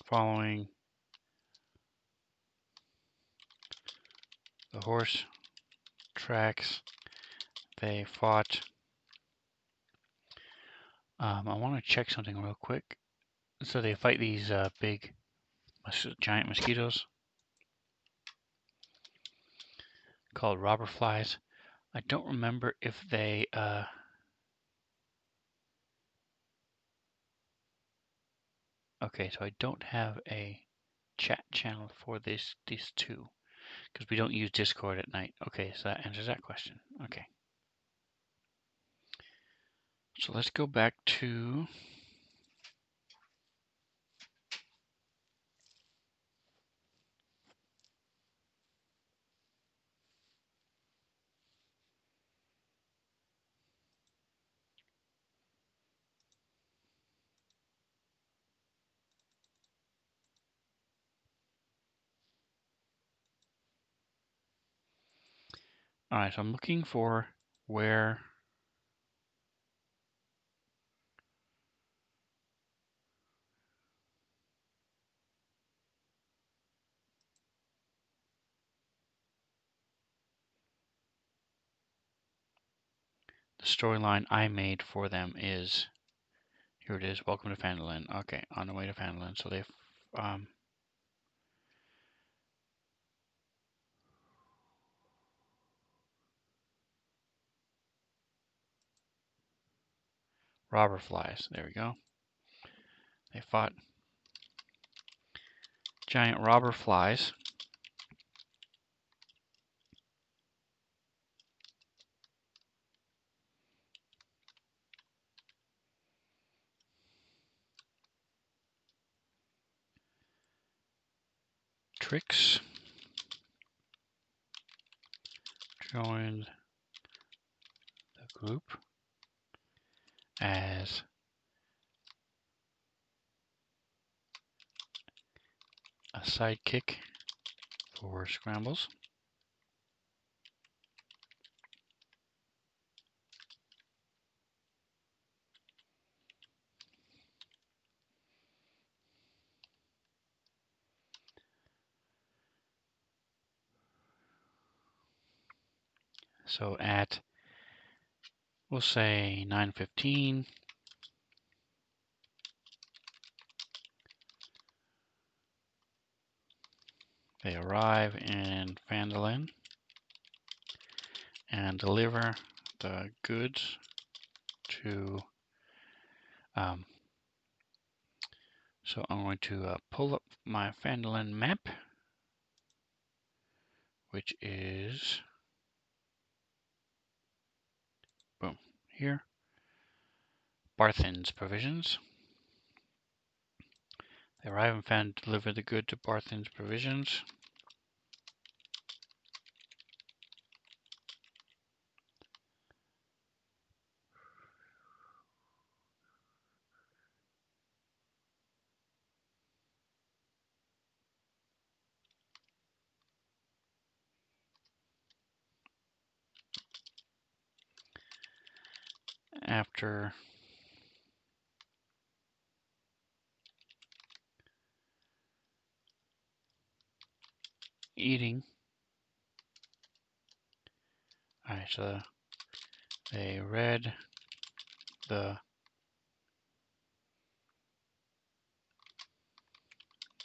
Following the horse tracks, they fought. I want to check something real quick. So they fight these big, giant mosquitoes called robber flies. I don't remember if they Okay, so I don't have a chat channel for these two because we don't use Discord at night. Okay, so that answers that question. Okay. So let's go back to Alright, so I'm looking for where the storyline I made for them is. Here it is. Welcome to Phandalin. Okay, on the way to Phandalin. So they've robber flies. There we go. They fought giant robber flies. Trix joined the group as a sidekick for Scrambles. So at, we'll say 9:15, they arrive in Phandalin and deliver the goods to. So I'm going to pull up my Phandalin map, which is boom here. Barthen's Provisions. They arrive and Fan deliver the good to Barthen's Provisions. After eating, alright, so they read the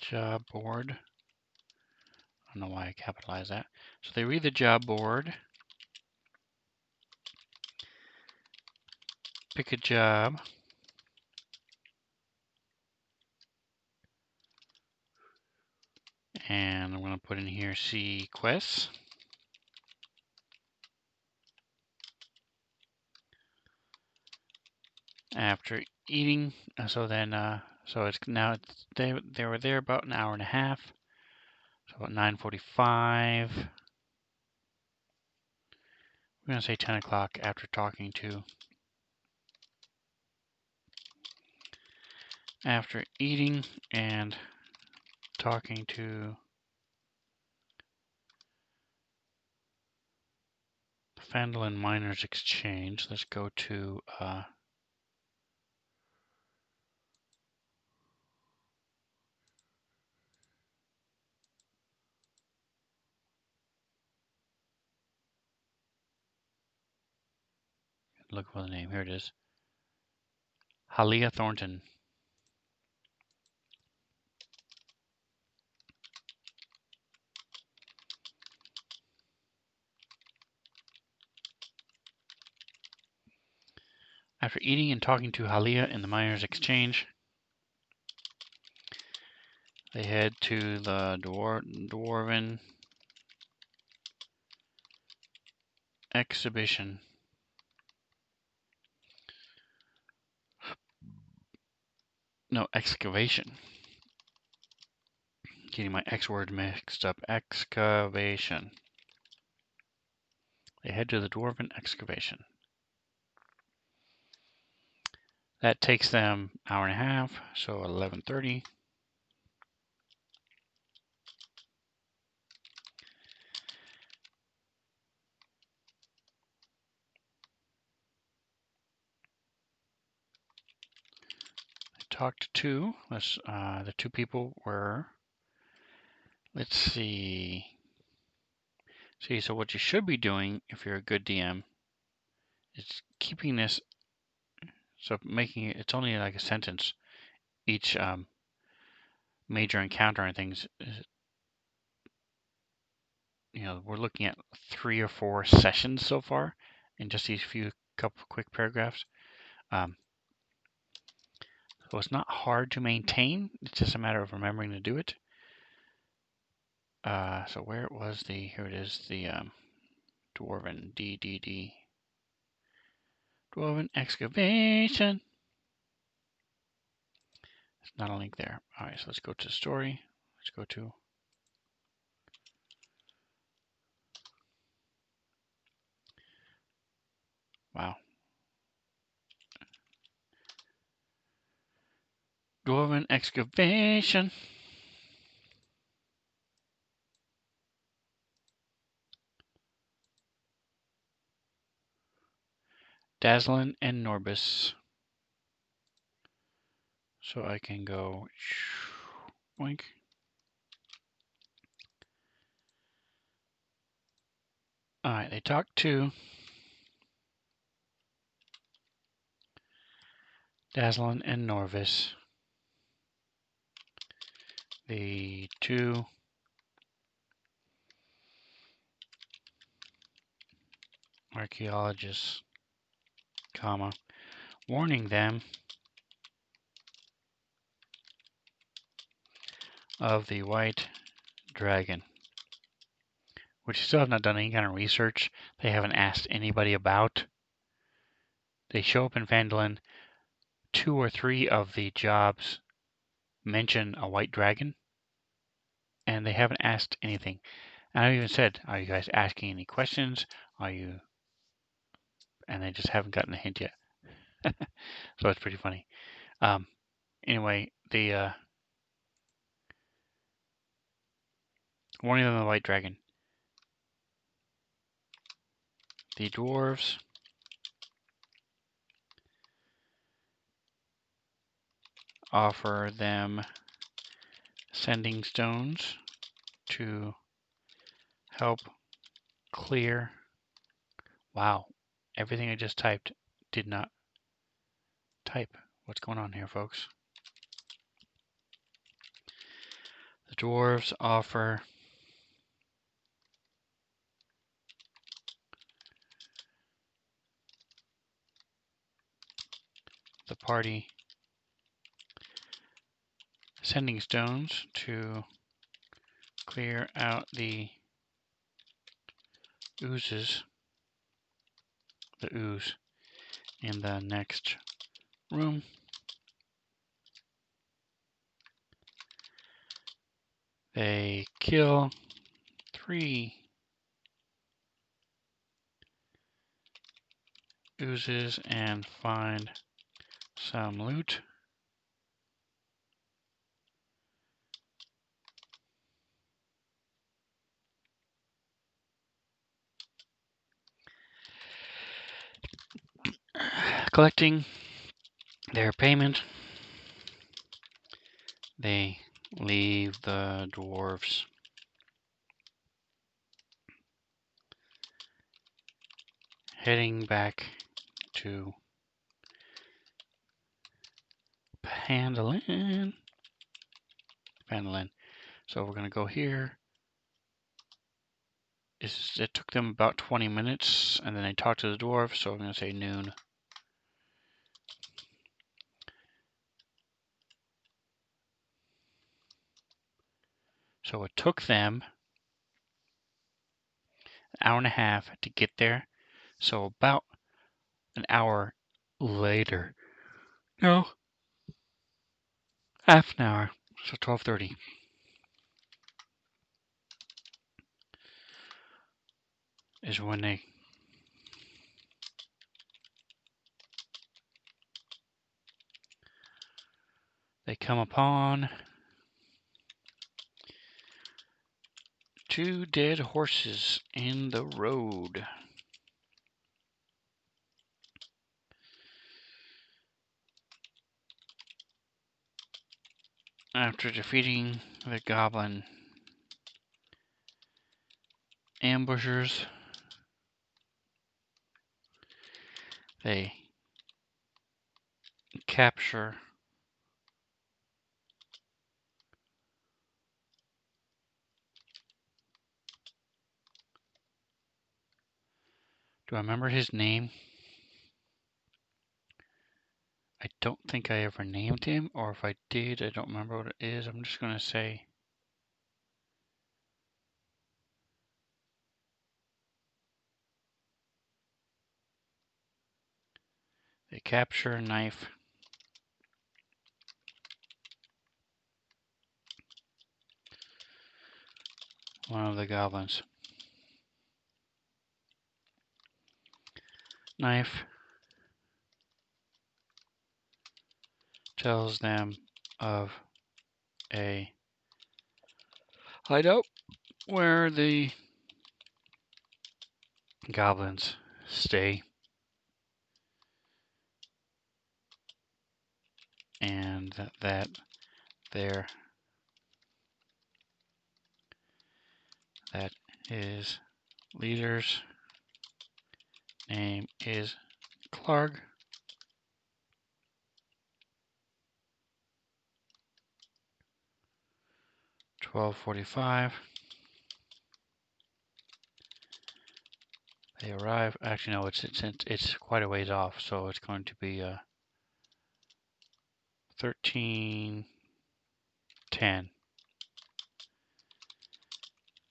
job board. I don't know why I capitalized that. So they read the job board, pick a job, and I'm going to put in here see quests. After eating, so it's now they were there about an hour and a half. So about 9:45. We're gonna say 10 o'clock after talking to. After eating and talking to the Phandalin Miners Exchange, let's go to look for the name. Here it is. Halia Thornton. After eating and talking to Halia in the Miners Exchange, They head to the Dwarven exhibition. No, excavation. Getting my X word mixed up. Excavation. They head to the Dwarven excavation. That takes them an hour and a half, so 11:30. I talked to the two people were. Let's see. So what you should be doing if you're a good DM is keeping this. So making it, it's only like a sentence each major encounter and things. We're looking at 3 or 4 sessions so far in just these couple quick paragraphs. So it's not hard to maintain. It's just a matter of remembering to do it. So where it was here it is, the Dwarven DDD. Dwarven excavation. It's not a link there. All right, so let's go to story. Let's go to wow. Dwarven excavation. Dazzlin and Norbis. So I can go boink. All right, they talked to Dazzlin and Norvis, the two archaeologists, warning them of the white dragon, which still have not done any kind of research. They haven't asked anybody about. They show up in Phandalin. 2 or 3 of the jobs mention a white dragon, and they haven't asked anything. And I even said, "Are you guys asking any questions? Are you?" And they just haven't gotten a hint yet. So it's pretty funny. Anyway, the warning them of the white dragon. The dwarves offer them sending stones to help clear. Wow, everything I just typed did not type. What's going on here, folks? The dwarves offer the party sending stones to clear out the oozes, the ooze in the next room. They kill 3 oozes and find some loot. Collecting their payment, they leave the dwarves. Heading back to Phandalin. So we're going to go here. It took them about 20 minutes, and then they talked to the dwarves, so I'm going to say noon. So it took them an hour and a half to get there. So about an hour later, no, half an hour, so 12:30 is when they come upon 2 dead horses in the road. After defeating the goblin ambushers, they capture do I remember his name? I don't think I ever named him, or if I did, I don't remember what it is. I'm just going to say they capture a knife. One of the goblins. Knife tells them of a hideout where the goblins stay, and that there that his leader's name is Clark. 12:45. They arrive. Actually, no, it's quite a ways off, so it's going to be 13:10.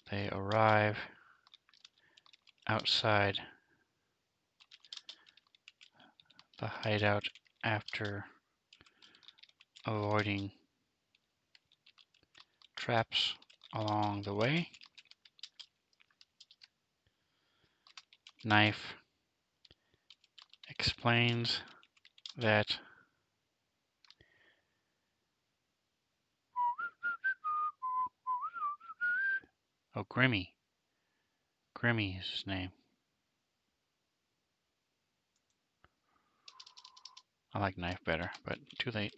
They arrive outside the hideout after avoiding traps along the way. Knife explains that Grimmy is his name. I like Knife better, but too late.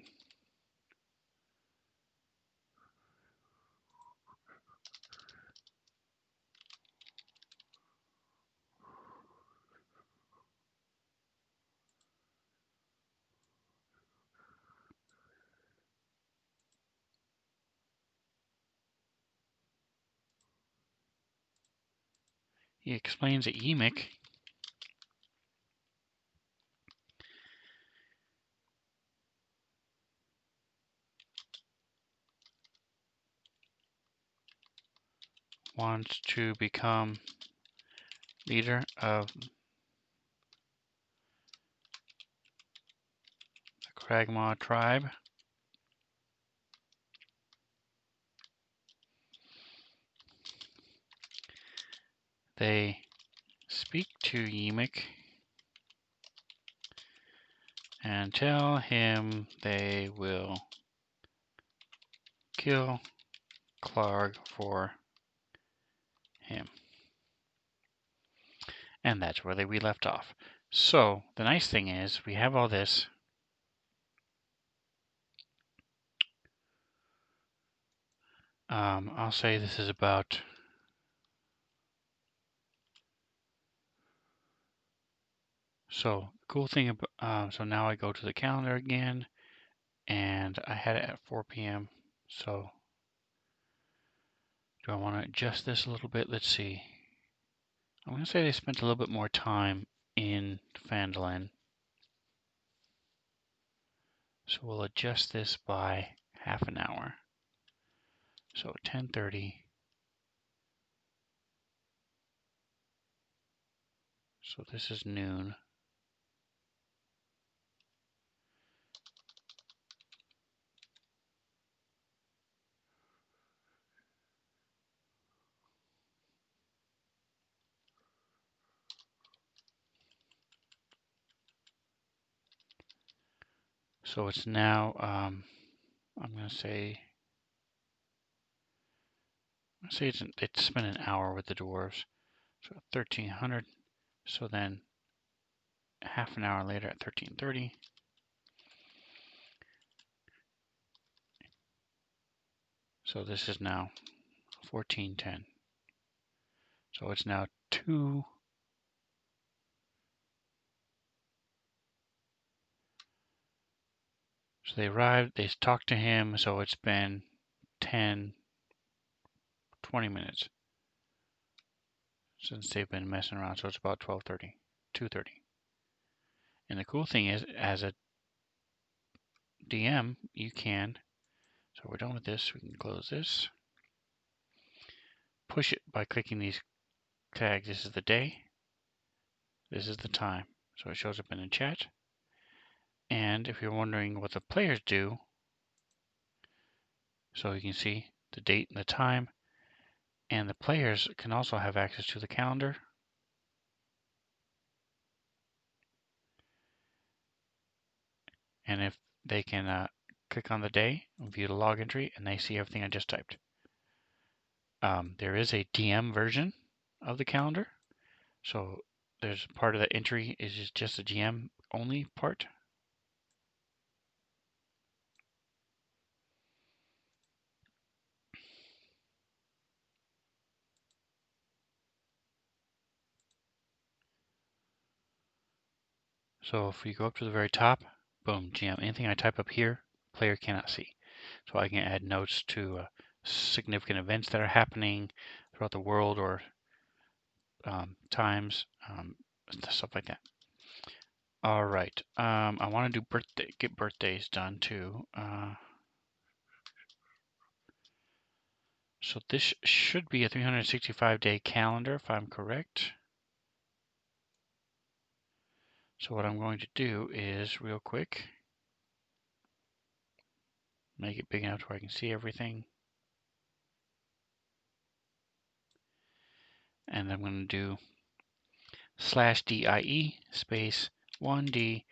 He explains that Emic wants to become leader of the Kragmaw tribe. They speak to Emic and tell him they will kill Clark for him. And that's where we left off. So the nice thing is we have all this. I'll say this is about so the cool thing about so now I go to the calendar again, and I had it at 4 p.m. So do I want to adjust this a little bit? Let's see. I'm going to say they spent a little bit more time in Phandalin. So we'll adjust this by half an hour. So 10:30. So this is noon. So it's now, I'm going to say it's been an hour with the dwarves. So 1300. So then half an hour later at 13:30. So this is now 14:10. So it's now 2. So they arrived, they talked to him, so it's been 10, 20 minutes since they've been messing around. So it's about 12:30, 2:30. And the cool thing is, as a DM, you can, so we're done with this, we can close this. Push it by clicking these tags. This is the day, this is the time. So it shows up in the chat. And if you're wondering what the players do, so you can see the date and the time, and the players can also have access to the calendar. And if they can click on the day, view the log entry, and they see everything I just typed. There is a DM version of the calendar. So there's part of the entry is just a GM only part. So if we go up to the very top, boom, GM. Anything I type up here, player cannot see. So I can add notes to significant events that are happening throughout the world or times, stuff like that. All right. I want to do get birthdays done too. So this should be a 365-day calendar, if I'm correct. So what I'm going to do is, real quick, make it big enough where I can see everything. And I'm going to do /DIE space 1D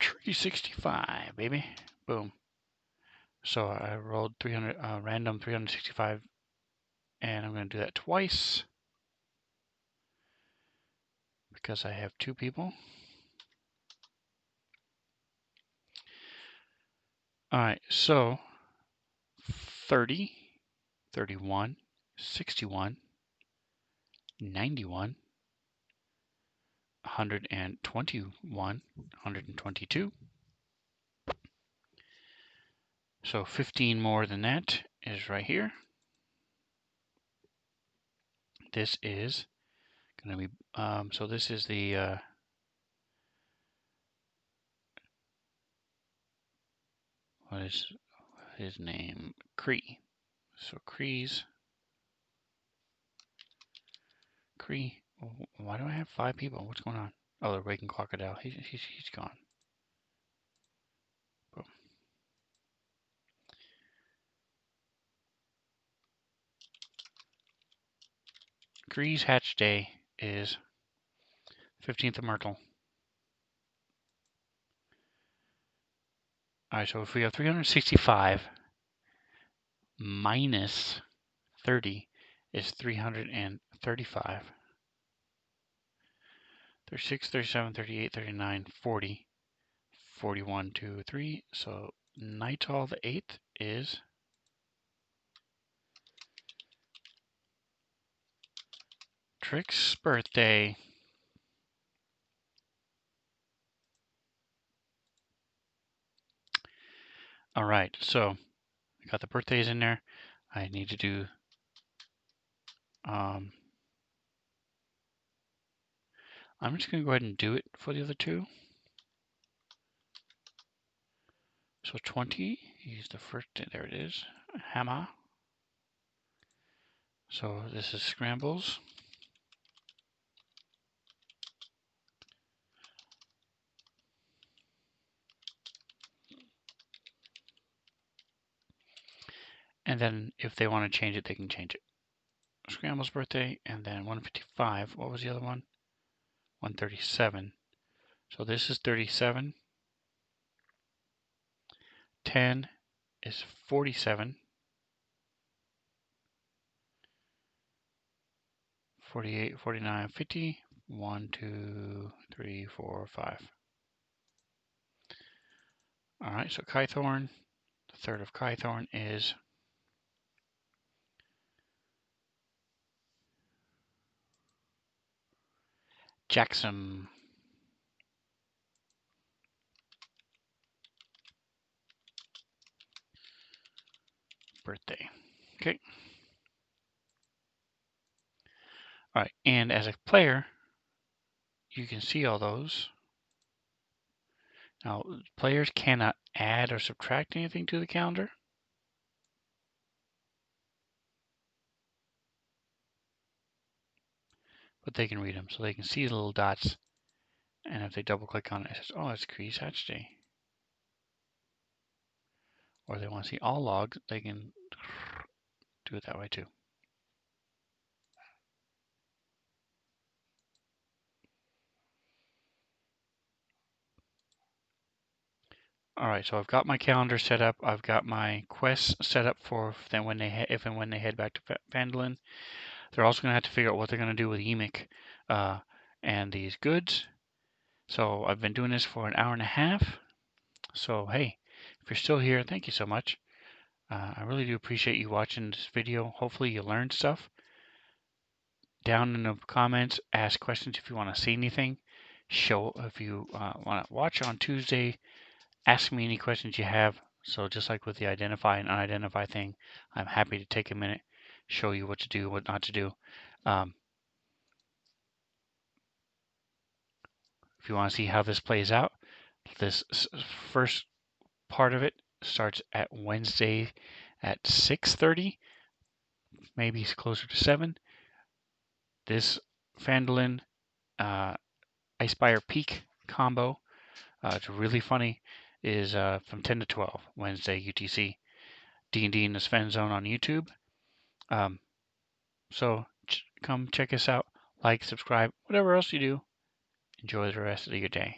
365, baby. Boom. So I rolled 300 random 365, and I'm going to do that twice because I have 2 people. All right, so 30, 31, 61, 91, 121, 122. So 15 more than that is right here. This is going to be, so this is the, what is his name? Cree. So Cree. Why do I have 5 people? What's going on? Oh, they're waking Crocodile. He's gone. Boom. Cree's hatch day is 15th of Myrtle. Alright, so if we have 365 minus 30 is 335. 36, 37, 38, 39, 40, 41, 2, 3. So Nighthall the 8th is Trick's birthday. All right, so I got the birthdays in there. I need to do I'm just going to go ahead and do it for the other 2. So 20, use the first, there it is, Hammer. So this is scrambles. And then if they want to change it, they can change it. Scramble's birthday, and then 155. What was the other one? 137. So this is 37. 10 is 47. 48, 49, 50. 1, 2, 3, 4, 5. All right, so Kythorn, the third of Kythorn is Jackson. Birthday. Okay. All right, and as a player, you can see all those. Now, players cannot add or subtract anything to the calendar. But they can read them, so they can see the little dots. And if they double click on it, it says, oh, it's Cree's Hatch Day. Or they want to see all logs, they can do it that way too. All right, so I've got my calendar set up. I've got my quests set up for then when they if and when they head back to Phandalin. They're also going to have to figure out what they're going to do with Emic and these goods. So I've been doing this for an hour and a half. So hey, if you're still here, thank you so much. I really do appreciate you watching this video. Hopefully you learned stuff. Down in the comments, ask questions if you want to see anything. Show if you want to watch on Tuesday. Ask me any questions you have. So just like with the identify and unidentify thing, I'm happy to take a minute, show you what to do, what not to do. If you want to see how this plays out, this first part of it starts at Wednesday at 6:30, maybe closer to 7. This Phandalin Icespire Peak combo, it's really funny, is from 10 to 12, Wednesday UTC. D&D in the Sven Zone on YouTube. So come check us out, like, subscribe, whatever else you do. Enjoy the rest of your day.